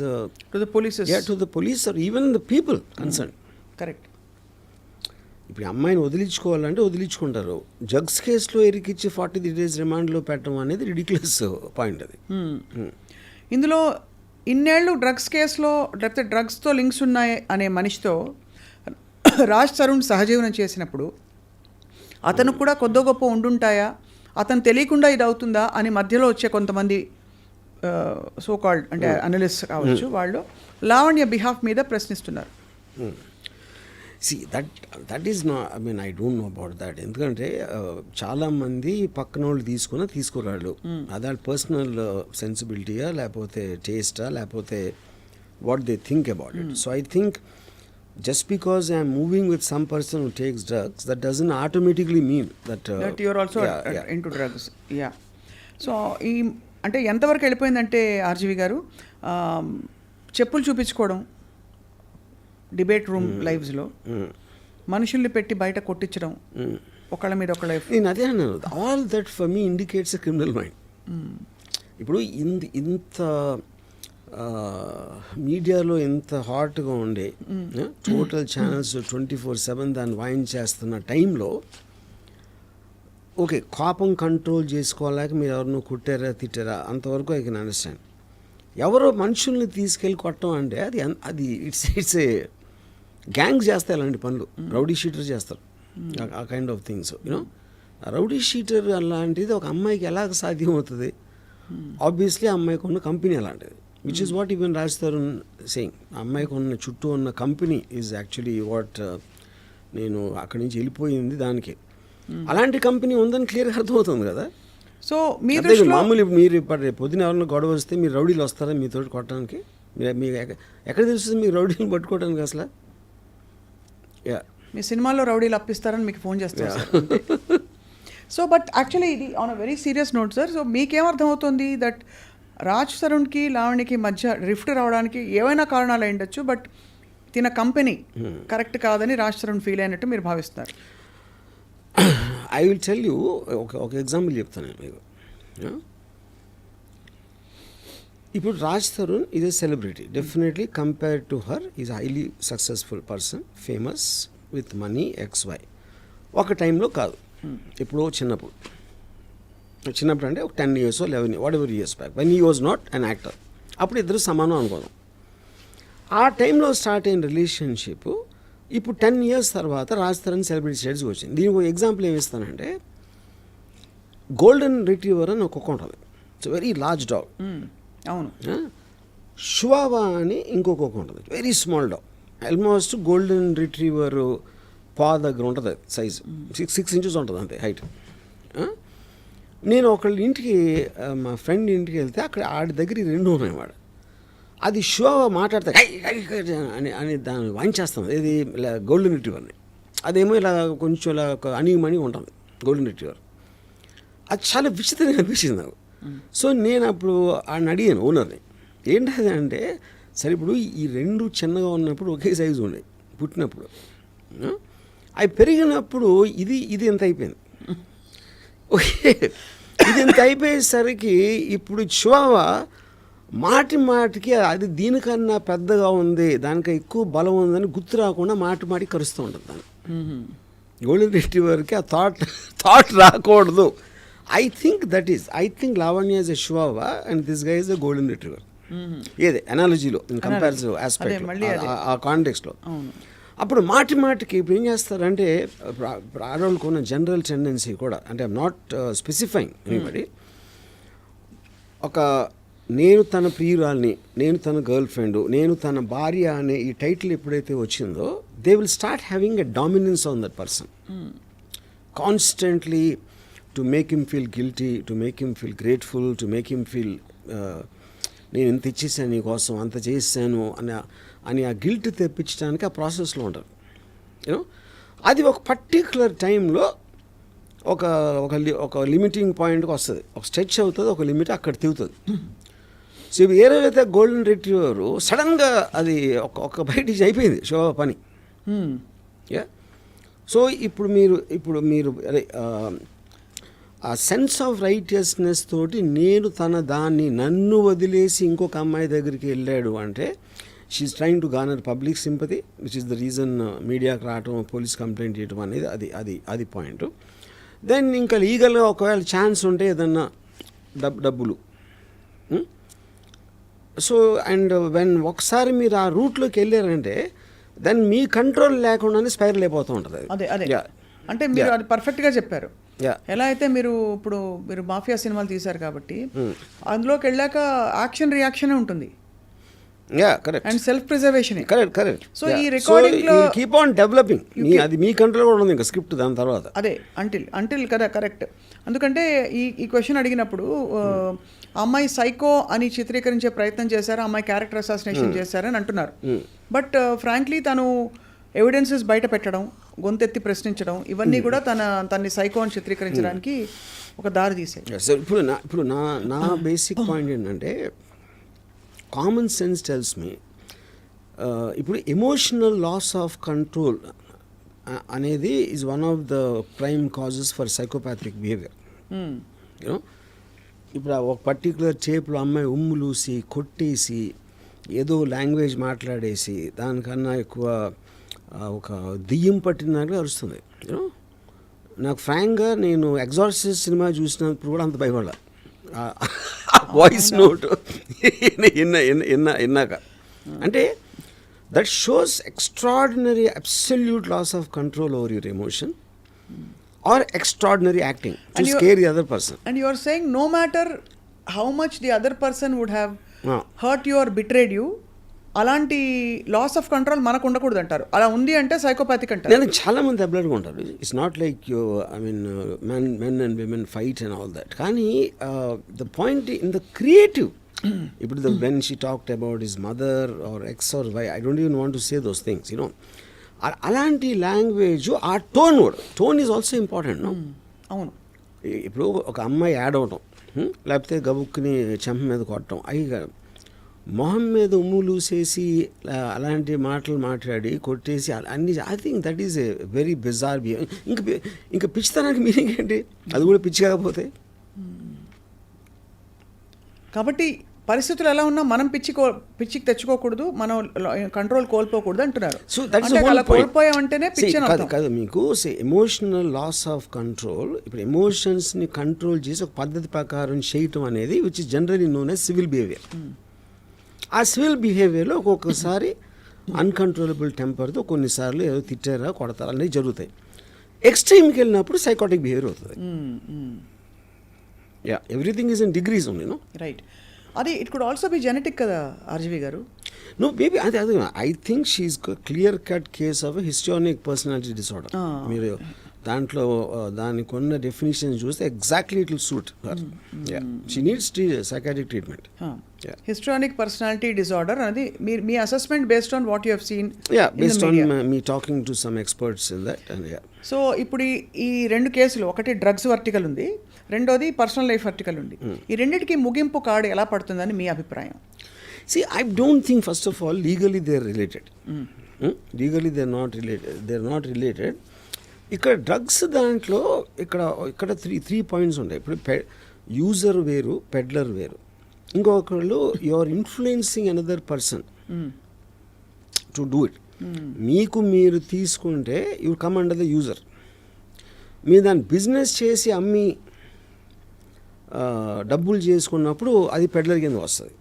to the police? To the police or even the people concern. Correct. ఇప్పుడు అమ్మాయిని వదిలించుకోవాలంటే వదిలించుకుంటారు. డ్రగ్స్ కేసులో ఇరికిచ్చి 43 days రిమాండ్లో పెట్టడం అనేది రిడిక్యులస్ పాయింట్ అది. ఇందులో ఇన్నేళ్ళు డ్రగ్స్ కేసులో లేకపోతే డ్రగ్స్తో లింక్స్ ఉన్నాయి అనే మనిషితో రాజ్ తరుణ్ సహజీవనం చేసినప్పుడు అతను కూడా కొద్దో గొప్ప ఉండుంటాయా, అతను తెలియకుండా ఇది అవుతుందా అని మధ్యలో వచ్చే కొంతమంది సో కాల్డ్ అంటే అనలిస్ట్ కావచ్చు, వాళ్ళు లావణ్య బిహాఫ్ మీద ప్రశ్నిస్తున్నారు. See, that is not, I mean, I don't know about that. ఎందుకంటే చాలామంది పక్కన వాళ్ళు తీసుకురాళ్ళు. అదే పర్సనల్ సెన్సిబిలిటీయా లేకపోతే టేస్టా లేకపోతే what they think about it. So I think just because I am moving with some person who takes drugs, that doesn't automatically mean that you are also into drugs. Yeah. So ఈ అంటే ఎంతవరకు వెళ్ళిపోయిందంటే RGV గారు చెప్పులు చూపించుకోవడం debate room లైవ్స్లో, మనుషుల్ని పెట్టి బయట కొట్టించడం, ఒకళ్ళ మీద ఒకళ్ళ. నేను అదే అన్నాను, all that for me indicates a criminal mind. ఇప్పుడు ఇంత మీడియాలో ఎంత హాట్గా ఉండే టోటల్ ఛానల్స్ 24/7 దాన్ని వాయించేస్తున్న టైంలో ఓకే, కోపం కంట్రోల్ చేసుకోలేక మీరు ఎవరినో కుట్టారా తిట్టారా అంతవరకు ఐ కెన్ అండర్స్టాండ్. ఎవరో మనుషుల్ని తీసుకెళ్ళి కొట్టడం అంటే అది ఇట్స్ ఏ గ్యాంగ్స్ చేస్తాయి అలాంటి పనులు. రౌడీ షీటర్ చేస్తారు ఆ kind of things. You know, rowdy sheeter అలాంటిది ఒక అమ్మాయికి ఎలాగ సాధ్యం అవుతుంది? ఆబ్వియస్లీ అమ్మాయికి ఉన్న కంపెనీ అలాంటిది, which is what even Raj Tarun saying. అమ్మాయికి ఉన్న చుట్టూ ఉన్న కంపెనీ ఈజ్ యాక్చువల్లీ వాట్ నేను అక్కడి నుంచి వెళ్ళిపోయింది దానికి. అలాంటి కంపెనీ ఉందని క్లియర్గా అర్థమవుతుంది కదా. సో మామూలు మీరు పొద్దున ఎవరైనా గొడవ వస్తే మీరు రౌడీలు వస్తారా మీతో కొట్టడానికి? మీకు ఎక్కడ తెలుస్తుంది మీకు రౌడీలు పట్టుకోవడానికి అసలు? మీ సినిమాలో రౌడీలు అప్పిస్తారని మీకు ఫోన్ చేస్తారు. సో బట్ యాక్చువల్లీ ఇది on a very serious note sir. So మీకేమర్థమవుతుంది దట్ రాజ్ తరుణ్కి లావణ్యకి మధ్య రిఫ్ట్ రావడానికి ఏవైనా కారణాలు అయి ఉండొచ్చు, బట్ తిన కంపెనీ కరెక్ట్ కాదని రాజ్ తరుణ్ ఫీల్ అయినట్టు మీరు భావిస్తున్నారు? ఐ విల్ టెల్ యూ ఒక ఎగ్జాంపుల్ చెప్తాను మీకు. ఇప్పుడు Raj Tarun is a celebrity, definitely compared to her is highly successful person, famous, with money XY. ఒక టైంలో కాదు, ఎప్పుడో చిన్నప్పుడు అంటే ఒక 10 years 11 what ever years back when he was not an actor. అప్పుడు ఇద్దరు సమానం అనుకోదాం. ఆ టైంలో స్టార్ట్ అయిన రిలేషన్షిప్ ఇప్పుడు 10 years తర్వాత రాజ్ తరుణ్ సెలబ్రిటీ స్టేట్స్కి వచ్చింది. దీనికి ఒక ఎగ్జాంపుల్ ఏమి ఇస్తానంటే, గోల్డెన్ రిట్రీవర్ అని ఒక కుక్క ఉంటుంది. It's very large dog. అవును. షువావా అని ఇంకో కుక్క ఉంటుంది, very small dog. Almost golden retriever పా దగ్గర ఉంటుంది సైజు, 6 inches ఉంటుంది అంతే హైట్. నేను ఒకళ్ళ ఇంటికి, మా ఫ్రెండ్ ఇంటికి వెళ్తే అక్కడ ఆడి దగ్గర 2 ఉన్నాయి. వాడు అది షువావా మాట్లాడితే అని దాన్ని వాయించేస్తాను. ఇది ఇలా గోల్డెన్ రిట్రీవర్ని, అదేమో ఇలా కొంచెం ఇలా అణిగిమణి ఉంటుంది గోల్డెన్ రిట్రీవర్. అది చాలా విచిత్రంగా అనిపించింది నాకు. సో నేను అప్పుడు ఆయన అడిగాను ఓనర్ని, ఏంటది అంటే, సరే ఇప్పుడు ఈ 2 చిన్నగా ఉన్నప్పుడు ఒకే సైజు ఉండే పుట్టినప్పుడు, అవి పెరిగినప్పుడు ఇది ఎంత అయిపోయింది. ఓకే, ఇది ఎంత అయిపోయేసరికి ఇప్పుడు చివావా మాటికి అది దీనికన్నా పెద్దగా ఉంది, దానికి ఎక్కువ బలం ఉందని గుర్తు రాకుండా మాటికి కరుస్తూ ఉంటుంది దాన్ని. గోల్డెన్ రిట్రీవర్కి ఆ థాట్ రాకూడదు. I think Lavanya is a Chihuahua and this guy is a golden retriever. ఏదే అనాలజీలో ఇన్ కంపారిటివ్ ఆస్పెక్ట్, ఆ కాంటెక్స్లో. అప్పుడు మాటికి ఇప్పుడు ఏం చేస్తారంటే, ఆడవాళ్ళకు ఉన్న జనరల్ టెండెన్సీ కూడా, అంటే ఐఎమ్ నాట్ స్పెసిఫైయింగ్ ఎనీబడి, ఒక నేను తన ప్రియురాల్ని, నేను తన గర్ల్ ఫ్రెండ్, నేను తన భార్య అనే ఈ టైటిల్ ఎప్పుడైతే వచ్చిందో, they will start having a dominance on that person constantly, to make him feel guilty, to make him feel grateful, to make him feel నేను ఇంత ఇచ్చేసాను నీకోసం, అంత చేసాను అని ఆ గిల్ట్ తెప్పించడానికి ఆ ప్రాసెస్లో ఉంటారు. యూనో, అది ఒక పర్టిక్యులర్ టైంలో ఒక లిమిటింగ్ పాయింట్కి వస్తుంది, ఒక స్ట్రెచ్ అవుతుంది, ఒక లిమిట్ అక్కడ తిరుగుతుంది. సో ఇప్పుడు ఏదైతే గోల్డెన్ రిట్రీవర్ సడన్గా అది ఒక బయటికి అయిపోయింది షో పని. సో ఇప్పుడు మీరు అదే ఆ సెన్స్ ఆఫ్ రైటియస్నెస్ తోటి నన్ను వదిలేసి ఇంకొక అమ్మాయి దగ్గరికి వెళ్ళాడు అంటే, she's trying to garner public sympathy, which is the reason మీడియాకి రావటం, పోలీస్ కంప్లైంట్ చేయటం అనేది అది పాయింట్. దెన్ ఇంకా లీగల్గా ఒకవేళ ఛాన్స్ ఉంటే ఏదన్నా డబ్బులు. సో అండ్ ఒకసారి మీరు ఆ రూట్లోకి వెళ్ళారంటే దెన్ మీ కంట్రోల్ లేకుండానే స్పైరల్ అయిపోతూ ఉంటుంది. అదే అంటే మీరు అది పర్ఫెక్ట్గా చెప్పారు. ఎలా అయితే మీరు మాఫియా సినిమాలు తీశారు కాబట్టి అందులోకి వెళ్ళాక యాక్షన్ రియాక్షన్ ఉంటుంది. And self preservation. Correct. So ఈ రికార్డింగ్ లో కీప్ ఆన్ డెవలపింగ్, అది మీ కంట్రోల్ కూడా ఉంది ఇంకా స్క్రిప్ట్ దాని తర్వాత. అదే అంటిల్ కదా, కరెక్ట్. ఎందుకంటే ఈ క్వశ్చన్ అడిగినప్పుడు అమ్మాయి సైకో అని చిత్రీకరించే ప్రయత్నం చేశారు, అమ్మాయి క్యారెక్టర్ అసాసినేషన్ చేశారని అంటున్నారు. బట్ ఫ్రాంక్లీ తను ఎవిడెన్సెస్ బయట పెట్టడం, గొంతెత్తి ప్రశ్నించడం, ఇవన్నీ కూడా తన్ని సైకో అని చిత్రీకరించడానికి ఒక దారి తీసాయి. ఇప్పుడు నా బేసిక్ పాయింట్ ఏంటంటే, కామన్ సెన్స్ టెల్స్ మీ, ఇప్పుడు ఎమోషనల్ లాస్ ఆఫ్ కంట్రోల్ అనేది is one of the prime causes for psychopathic behaviour. You know, ఇప్పుడు ఒక పర్టికులర్ టేప్లో అమ్మాయి ఉమ్ములూసి కొట్టేసి ఏదో లాంగ్వేజ్ మాట్లాడేసి దానికన్నా ఎక్కువ ఒక దెయ్యం పట్టినట్లు అరుస్తుంది. యూనో, నాకు ఫ్రాంక్గా నేను ఎగ్జార్సిస్ట్ సినిమా చూసినప్పుడు కూడా అంత భయపడాల వాయిస్ నోట్ విన్నాక. అంటే that shows extraordinary absolute loss of control over your emotion or extraordinary acting to scare the other person. And you are saying no matter how much the other person would have hurt you or betrayed you, అలాంటి loss of control మనకు ఉండకూడదు అంటారు. అలా ఉంది అంటే psychopathic అంటారు. నేను చాలా మంది అబ్లర్గా ఉంటారు. It's not like you, I mean men and women fight and all that. కానీ the point in the creative, ఇప్పుడు when she talked about his mother or X or Y, I don't even want to say those things, you know. అలాంటి language, ఆ tone is also important. అవును. ఇప్పుడు ఒక అమ్మాయి add అవటం, లేకపోతే గబుక్కుని చెంప మీద కొట్టడం, అవి మొహం మీద ఉమ్ములూసేసి అలాంటి మాటలు మాట్లాడి కొట్టేసి అన్ని, I think that is a very bizarre behaviour. ఇంకా పిచ్చితనానికి మీనింగ్ ఏంటి? అది కూడా పిచ్చి కాకపోతే. కాబట్టి పరిస్థితులు ఎలా ఉన్నా మనం పిచ్చికి తెచ్చుకోకూడదు, మనం కంట్రోల్ కోల్పోకూడదు అంటున్నారు. సో దట్స్ అంటే ద అలా హోల్ పాయింట్. కోల్పోయామంటేనే పిచ్చి అని అర్థం. కాదు మీకు ఎమోషనల్ లాస్ ఆఫ్ కంట్రోల్. ఇప్పుడు ఎమోషన్స్ని కంట్రోల్ చేసి ఒక పద్ధతి ప్రకారం చేయటం అనేది which is generally known as civil behaviour. ఆ సివిల్ బిహేవియర్లో ఒక్కొక్కసారి అన్కంట్రోలబుల్ టెంపర్తో కొన్నిసార్లు ఏదో తిట్టారా కొడతారా అనేది జరుగుతాయి. ఎక్స్ట్రీమ్కి వెళ్ళినప్పుడు సైకాటిక్ బిహేవియర్ అవుతుంది. Yeah, everything is in degrees only. No right. అది it could also be genetic కదా ఆర్జీవి గారు? నో బేబీ అదే I think she's clear cut case of histrionic personality disorder. మీరు దాంట్లో దానికి ఉన్న డెఫినేషన్ చూస్తే exactly it will suit. She needs psychiatric treatment. Histrionic personality disorder అనేది మీ assessment based on what you have seen? Based on మీ talking to some experts in that. And so ఇప్పుడు ఈ రెండు కేసులు, ఒకటి డ్రగ్స్ వర్టికల్ ఉంది, రెండోది పర్సనల్ లైఫ్ వర్టికల్ ఉంది. ఈ రెండింటికి ముగింపు కార్డు ఎలా పడుతుందని మీ అభిప్రాయం? See, I don't think, first of all, legally they are related. Legally they are not related. They are not related. ఇక్కడ డ్రగ్స్ దాంట్లో ఇక్కడ త్రీ పాయింట్స్ ఉంటాయి. ఇప్పుడు యూజర్ వేరు, పెడ్లర్ వేరు. ఇంకొకళ్ళు you are influencing another person to do it. మీకు మీరు తీసుకుంటే you come under the user. మీరు దాన్ని బిజినెస్ చేసి అమ్మి డబ్బులు చేసుకున్నప్పుడు అది పెడ్లర్ కింద వస్తుంది.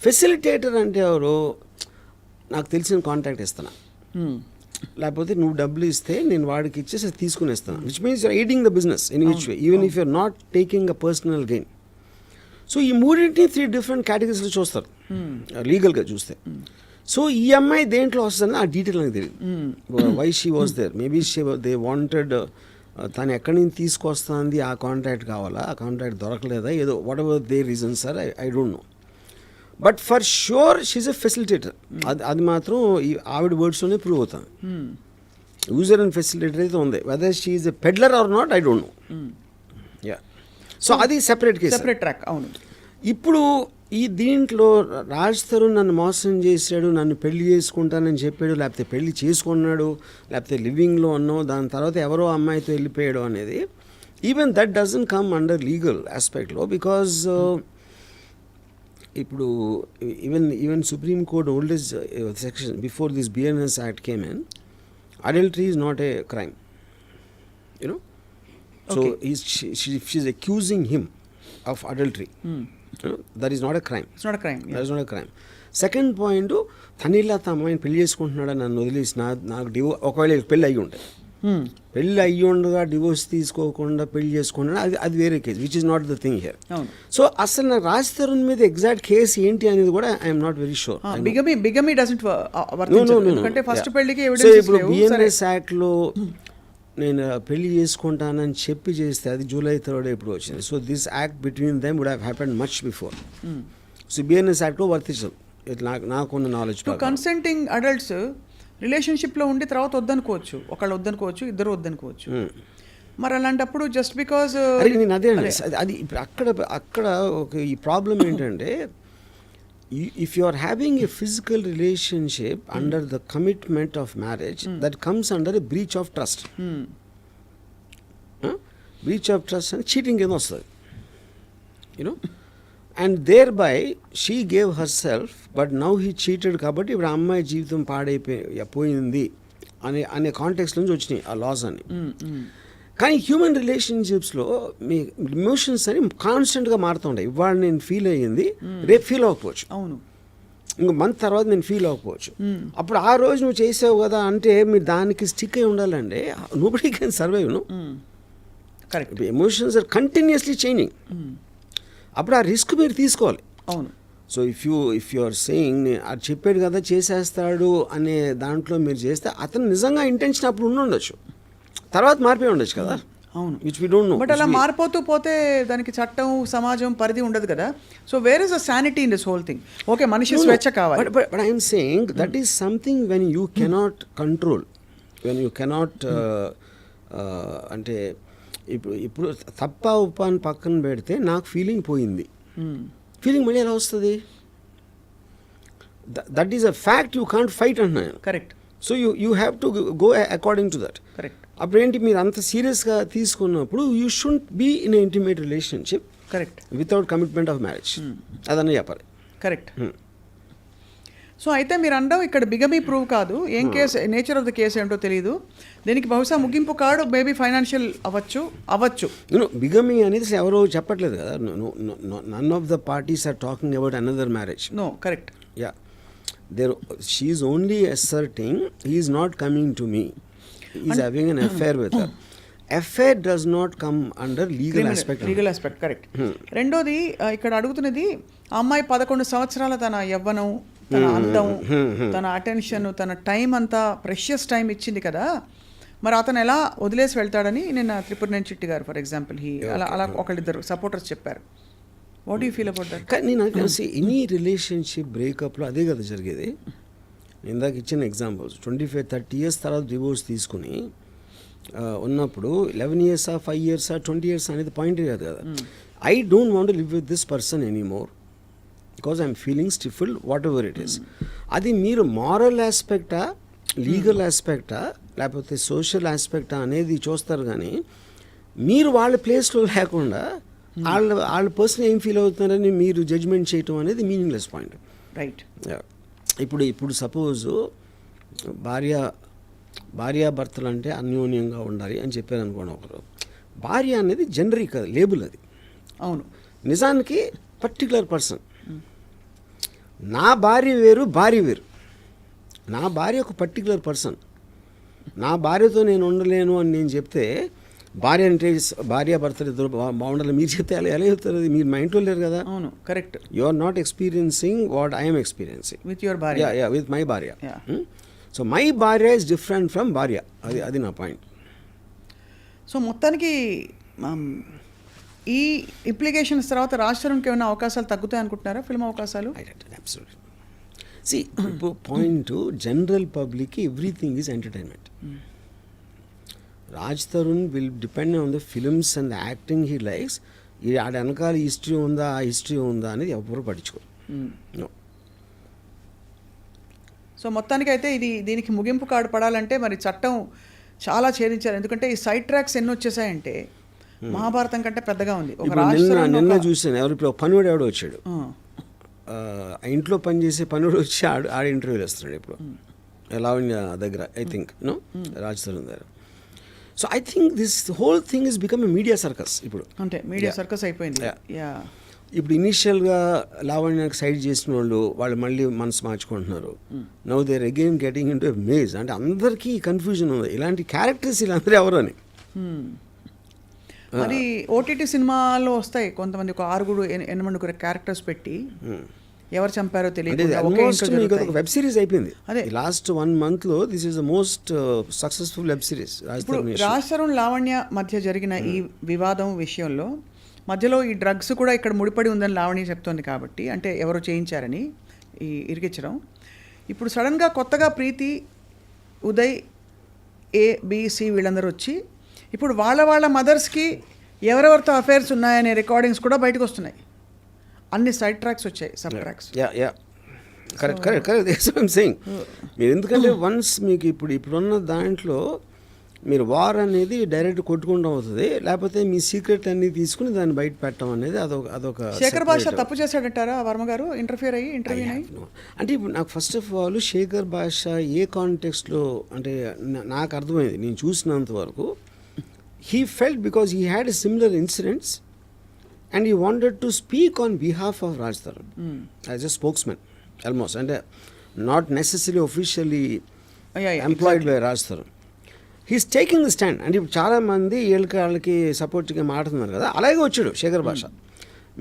ఫెసిలిటేటర్ అంటే ఎవరు? నాకు తెలిసిన కాంటాక్ట్ ఇస్తాను, లేకపోతే నువ్వు డబ్బులు ఇస్తే నేను వాడికి ఇచ్చేసి తీసుకునేస్తాను, which means you're aiding the business in which way, even if you're not taking a personal gain. So ఈ మూడింటిని 3 డిఫరెంట్ కేటగిరీస్లో చూస్తారు లీగల్గా చూస్తే. సో ఈ అమ్మాయి దేంట్లో వస్తుందని ఆ డీటెయిల్ నాకు తెలియదు. Why she was there, maybe they wanted, తను ఎక్కడి నుంచి తీసుకొస్తుంది, ఆ కాంటాక్ట్ కావాలా, ఆ కాంటాక్ట్ దొరకలేదా, ఏదో whatever they reasons are, I don't know. But for sure she's a facilitator. అది మాత్రం ఈ ఆవిడ వర్డ్స్లోనే ప్రూవ్ అవుతుంది. యూజర్ అండ్ ఫెసిలిటేటర్ అయితే ఉంది. Whether she is a peddler or not, I don't know. Yeah, so అది సెపరేట్ కేసు, సెపరేట్ ట్రాక్. అవును. ఇప్పుడు ఈ దీంట్లో రాజ్ తరుణ్ నన్ను మోసం చేశాడు, నన్ను పెళ్లి చేసుకుంటానని చెప్పాడు, లేకపోతే పెళ్లి చేసుకున్నాడు, లేకపోతే లివింగ్లో ఉన్నావు, దాని తర్వాత ఎవరో అమ్మాయితో వెళ్ళిపోయాడు అనేది, even that doesn't come under legal ఆస్పెక్ట్లో. బికాజ్ ఇప్పుడు even supreme court oldest section before this BNS act came in, adultery is not a crime, you know. So she's accusing him of adultery. That is not a crime. It's not a crime. That is not a crime. Second point, తనిలా తన అమ్మాయిని పెళ్లి చేసుకుంటున్నాడని నన్ను వదిలేసి నాకు ఒకవేళ పెళ్ళి అయ్యి ఉంటాయి, పెళ్ళి అయ్యి ఉండగా డివోర్స్ తీసుకోకుండా పెళ్లి చేసుకున్నాడు, అది వేరే case, which is not the thing here. So అసలు నాకు రాజ్ తరుణ్ మీద ఎగ్జాక్ట్ కేసు ఏంటి అనేది కూడా I'm not very sure. Bigamy doesn't వర్తించదు, ఎందుకంటే ఫస్ట్ పెళ్లికి ఎవిడెన్స్. సో ఇప్పుడు బిఎన్ఎస్ యాక్ట్లో నేను పెళ్లి చేసుకుంటానని చెప్పి చేస్తే అది July 3rd ఇప్పుడు వచ్చింది. So this act between them would have happened much before. So BNS యాక్ట్లో వర్తించదు నాకున్న నాలెడ్జ్. కన్సెంటింగ్ అడల్ట్స్ రిలేషన్షిప్లో ఉండి తర్వాత వద్దనుకోవచ్చు, ఒకళ్ళు వద్దనుకోవచ్చు, ఇద్దరు వద్దనుకోవచ్చు. మరి అలాంటప్పుడు జస్ట్ బికాజ్ నేను అదే అది ఇప్పుడు అక్కడ ఒక ఈ ప్రాబ్లం ఏంటంటే, if you are having a physical relationship under the commitment of marriage, that comes under a breach of trust. Breach of trust and cheating కింద వస్తుంది, you know. And thereby she gave herself, but now he cheated. కాబట్టి ఇప్పుడు అమ్మాయి జీవితం పాడైపోయింది అనే context నుంచి వచ్చినాయి ఆ లాస్ అని. కానీ హ్యూమన్ రిలేషన్షిప్స్లో మీ ఎమోషన్స్ అని కాన్స్టెంట్గా మారుతుంటాయి. ఇవాళ నేను ఫీల్ అయ్యింది, రేపు ఫీల్ అవ్వకపోవచ్చు, అవును, ఇంకో మంత్ తర్వాత నేను ఫీల్ అవ్వకపోవచ్చు. అప్పుడు ఆ రోజు నువ్వు చేసావు కదా అంటే మీరు దానికి స్టిక్ అయి ఉండాలంటే nobody can survive. No, correct. Emotions are continuously changing. అప్పుడు ఆ రిస్క్ మీరు తీసుకోవాలి. అవును. So if you are saying అది చెప్పాడు కదా చేసేస్తాడు అనే దాంట్లో మీరు చేస్తే అతను నిజంగా ఇంటెన్షన్ అప్పుడు ఉండొచ్చు, తర్వాత మారిపోయి ఉండొచ్చు కదా. అవును, which we don't know. But అలా మారిపోతూ పోతే దానికి చట్టం, సమాజం పరిధి ఉండదు కదా. So where is the sanity in this whole thing? Okay, మనిషి స్వేచ్ఛ కావాలి, but I'm saying that is something when you cannot control, when you cannot అంటే ఇప్పుడు తప్ప ఉపాన్ని పక్కన పెడితే నాకు ఫీలింగ్ పోయింది, ఫీలింగ్ మళ్ళీ ఎలా వస్తుంది? That is a fact, you can't fight అంటున్నాను. Correct. So you have to go according to that. Correct. అప్పుడు ఏంటి, మీరు అంత సీరియస్గా తీసుకున్నప్పుడు you should be in intimate relationship correct without commitment of marriage అదన్నీ చెప్పాలి. కరెక్ట్. సో అయితే మీరు అనడం ఇక్కడ బిగమీ ప్రూవ్ కాదు, ఏం case nature of the case ఏంటో తెలియదు, దీనికి బహుశా ముగింపు కాడు మేబీ ఫైనాన్షియల్ అవ్వచ్చు. బిగమీ అనేది ఎవరో చెప్పట్లేదు కదా, none of the parties are talking about another marriage. No correct. Yeah, she is only asserting he is not coming to me, he is having an affair with her. Affair does not come under legal aspect. Correct. రెండోది ఇక్కడ అడుగుతున్నది ఆ అమ్మాయి 11 సంవత్సరాల తన యవ్వనం, తన అందం, తన అటెన్షన్, తన టైం అంతా ప్రెషియస్ టైం ఇచ్చింది కదా, మరి అతను ఎలా వదిలేసి వెళ్తాడని నిన్న త్రిపురనేని చిట్టి గారు ఫర్ ఎగ్జాంపుల్ అలా ఒకళ్ళిద్దరు సపోర్టర్స్ చెప్పారు. What you feel about that? కానీ నేను తెలిసి ఎనీ రిలేషన్షిప్ బ్రేకప్లో అదే కదా జరిగేది. ఇందాక ఇచ్చిన ఎగ్జాంపుల్స్ 25-30 years తర్వాత డివోర్స్ తీసుకుని ఉన్నప్పుడు 11 years 5 years 20 years అనేది పాయింట్ కాదు కదా. I don't want live with this person anymore because I'm feeling stifled whatever it is. అది మీరు మారల్ ఆస్పెక్టా, లీగల్ ఆస్పెక్టా, లేకపోతే సోషల్ ఆస్పెక్టా అనేది చూస్తారు. కానీ మీరు వాళ్ళ ప్లేస్లో లేకుండా వాళ్ళ పర్సన్ ఏం ఫీల్ అవుతున్నారని మీరు జడ్జ్మెంట్ చేయటం అనేది మీనింగ్లెస్ పాయింట్. రైట్. ఇప్పుడు సపోజు భార్యాభర్తలు అంటే అన్యోన్యంగా ఉండాలి అని చెప్పారు అనుకోండి ఒకరు. భార్య అనేది జనరిక్ కదా, లేబుల్ అది. అవును. నిజానికి పర్టికులర్ పర్సన్. నా భార్య వేరు, భార్య వేరు. నా భార్య ఒక పర్టికులర్ పర్సన్. నా భార్యతో నేను ఉండలేను అని నేను చెప్తే, భార్య అంటే భార్యాభర్తలు ఇద్దరు బాగుండాలి మీరు చెప్తే ఎలా చెప్తారు? అది మీరు మా ఇంట్లో లేరు కదా. అవును correct. You are not experiencing what I'm experiencing with your భార్య. యా విత్ మై భార్య. సో మై భార్య ఇస్ డిఫరెంట్ ఫ్రమ్ భార్య. అది నా పాయింట్. సో మొత్తానికి ఈ ఇంప్లికేషన్స్ తర్వాత రాజ్ తరుణ్కి ఏమైనా అవకాశాలు తగ్గుతాయి అనుకుంటున్నారా, ఫిల్మ్ అవకాశాలు? అబ్సల్యూట్లీ. సి ఇప్పుడు పాయింట్ జనరల్ పబ్లిక్కి everything is entertainment. Raj Tarun will depend on the films and the acting he likes. ఆడ వెనకాల హిస్టరీ ఉందా, ఆ హిస్టరీ ఉందా అనేది ఎవరు పట్టించుకోరు. సో మొత్తానికి అయితే దీనికి ముగింపు కార్డు పడాలంటే మరి చట్టం చాలా ఛేదించారు. ఎందుకంటే ఈ సైడ్ ట్రాక్స్ ఎన్ని వచ్చేసాయంటే మహాభారతం కంటే పెద్దగా ఉంది. నిన్న చూసాను, ఇప్పుడు పనుడు ఎవడో వచ్చాడు, ఇంట్లో పనిచేసే పనుడు వచ్చి ఆడ ఇంటర్వ్యూలు వేస్తున్నాడు ఇప్పుడు లావణ్య దగ్గర, I think no Raj Tarun దగ్గర. So I think this whole thing is become a media circus. ఇప్పుడు అంటే మీడియా సర్కస్ అయిపోయింది. ఇప్పుడు ఇనీషియల్గా లావణ్యకు సైడ్ చేసిన వాళ్ళు మళ్ళీ మనసు మార్చుకుంటున్నారు. Now there again getting in to maze. అంటే అందరికీ కన్ఫ్యూజన్ ఉంది, ఇలాంటి క్యారెక్టర్స్ వీళ్ళందరూ ఎవరు అని. మరి ఓటీటీ సినిమాలో వస్తాయి కొంతమంది, ఒక 6-8 క్యారెక్టర్స్ పెట్టి ఎవరు చంపారో తెలియదు. వెబ్ సిరీస్ అయిపోయింది అదే లాస్ట్ 1 month లో. This is the most successful web series. Raj Tarun Lavanya మధ్య జరిగిన ఈ వివాదం విషయంలో మధ్యలో ఈ డ్రగ్స్ కూడా ఇక్కడ ముడిపడి ఉందని లావణ్య చెప్తోంది కాబట్టి, అంటే ఎవరో చేయించారని ఈ ఇరికించడం. ఇప్పుడు సడన్గా కొత్తగా ప్రీతి, ఉదయ్, ABC వీళ్ళందరూ వచ్చి ఇప్పుడు వాళ్ళ మదర్స్కి ఎవరెవరితో అఫైర్స్ ఉన్నాయనే రికార్డింగ్స్ కూడా బయటకు వస్తున్నాయి. అన్ని సైడ్ ట్రాక్స్ వచ్చాయి, సబ్ ట్రాక్స్. Correct saying. మీరు ఎందుకంటే వన్స్ మీకు ఇప్పుడున్న దాంట్లో మీరు వార్ అనేది డైరెక్ట్ కొట్టుకుంటూ అవుతుంది, లేకపోతే మీ సీక్రెట్ అన్ని తీసుకుని దాన్ని బయట పెట్టడం అనేది అదొక. శేఖర్ భాష తప్పు చేశాడంటారా వర్మ గారు ఇంటర్వ్యూ అయ్యి? అంటే ఇప్పుడు నాకు ఫస్ట్ ఆఫ్ ఆల్ శేఖర్ భాష ఏ కాంటెక్స్ట్లో అంటే నాకు అర్థమైంది, నేను చూసినంత వరకు he felt because he had a similar incidents and he wanted to speak on behalf of Raj Tharun as a spokesman almost, and not necessarily officially employed by Raj Tharun. He's taking the stand. And ఇప్పుడు చాలా మంది వీళ్ళకి సపోర్ట్గా మాట్లాడుతున్నారు కదా, అలాగే వచ్చాడు Shekhar Basha.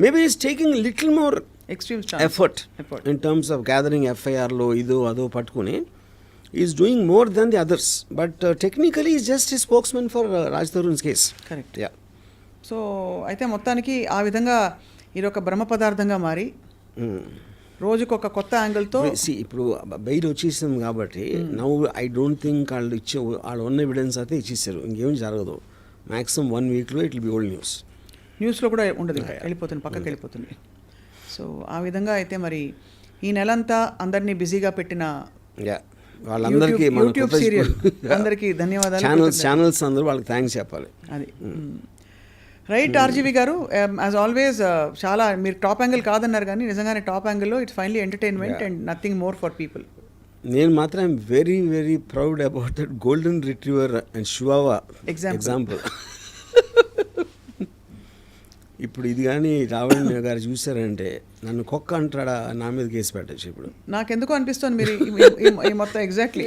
Maybe is taking little more extreme effort in terms of gathering ఎఫ్ఐఆర్లో అదో పట్టుకుని is doing more than the others. But technically is just a spokesmen for Raj Tarun's case. Correct. Yeah. So అయితే మొత్తానికి ఆ విధంగా ఇది ఒక బ్రహ్మ పదార్థంగా మారి రోజుకు ఒక కొత్త యాంగిల్తో ఇప్పుడు బయట వచ్చేసింది కాబట్టి నౌ ఐ డోంట్ థింక్ వాళ్ళు ఉన్న ఎవిడెన్స్ అయితే ఇచ్చేసారు, ఇంకేం జరగదు. మ్యాక్సిమం 1 weekలో ఇట్ విల్ బి ఓల్డ్ న్యూస్లో కూడా ఉండదు, వెళ్ళిపోతుంది, పక్కకి వెళ్ళిపోతుంది. సో ఆ విధంగా అయితే మరి ఈ నెలంతా అందరినీ బిజీగా పెట్టిన వాళ్ళందరికీ యూట్యూబ్ సీరియల్ అందరికీ ధన్యవాదాలు. ఛానల్స్ అందరూ వాళ్ళకి థ్యాంక్స్ చెప్పాలి. అది రైట్ ఆర్జీవి గారు, యాజ్ ఆల్వేస్ చాలా మీరు టాప్ యాంగిల్ కాదన్నారు కానీ నిజంగానే టాప్ యాంగిల్లో it's finally entertainment and nothing more for people. నేను మాత్రం I'm very very proud about that golden retriever and chihuahua example. ఇప్పుడు ఇది కానీ రావణ్య గారు చూసారంటే నన్ను కుక్క అంటాడా, నా మీద కేసు పెట్టచ్చు. ఇప్పుడు నాకెందుకు అనిపిస్తుంది మీరు ఈ మొత్తం ఎగ్జాక్ట్లీ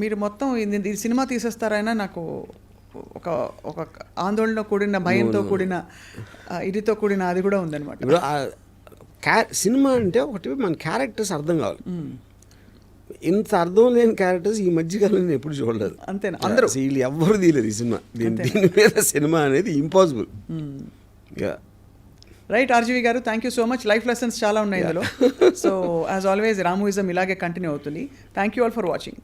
మీరు మొత్తం ఇది సినిమా తీసేస్తారైనా నాకు ఒక ఒక ఆందోళన కూడిన భయంతో కూడిన ఇదితో కూడిన అది కూడా ఉందన్నమాట. ఇప్పుడు సినిమా అంటే ఒకటి మన క్యారెక్టర్స్ అర్థం కావాలి. ఇంత అర్థం లేని క్యారెక్టర్స్ ఈ మధ్యకాలంలో నేను ఎప్పుడు చూడలేదు. అంతేనా? అందరూ వీళ్ళు ఎవ్వరు తీయలేదు ఈ సినిమా. దీని మీద సినిమా అనేది ఇంపాసిబుల్. రైట్ ఆర్జీవి గారు, thank you so much. Life lessons చాలా ఉన్నాయి ఇందులో. సో యాజ్ ఆల్వేస్ రామూయిజం ఇలాగే కంటిన్యూ అవుతుంది. Thank you all for watching.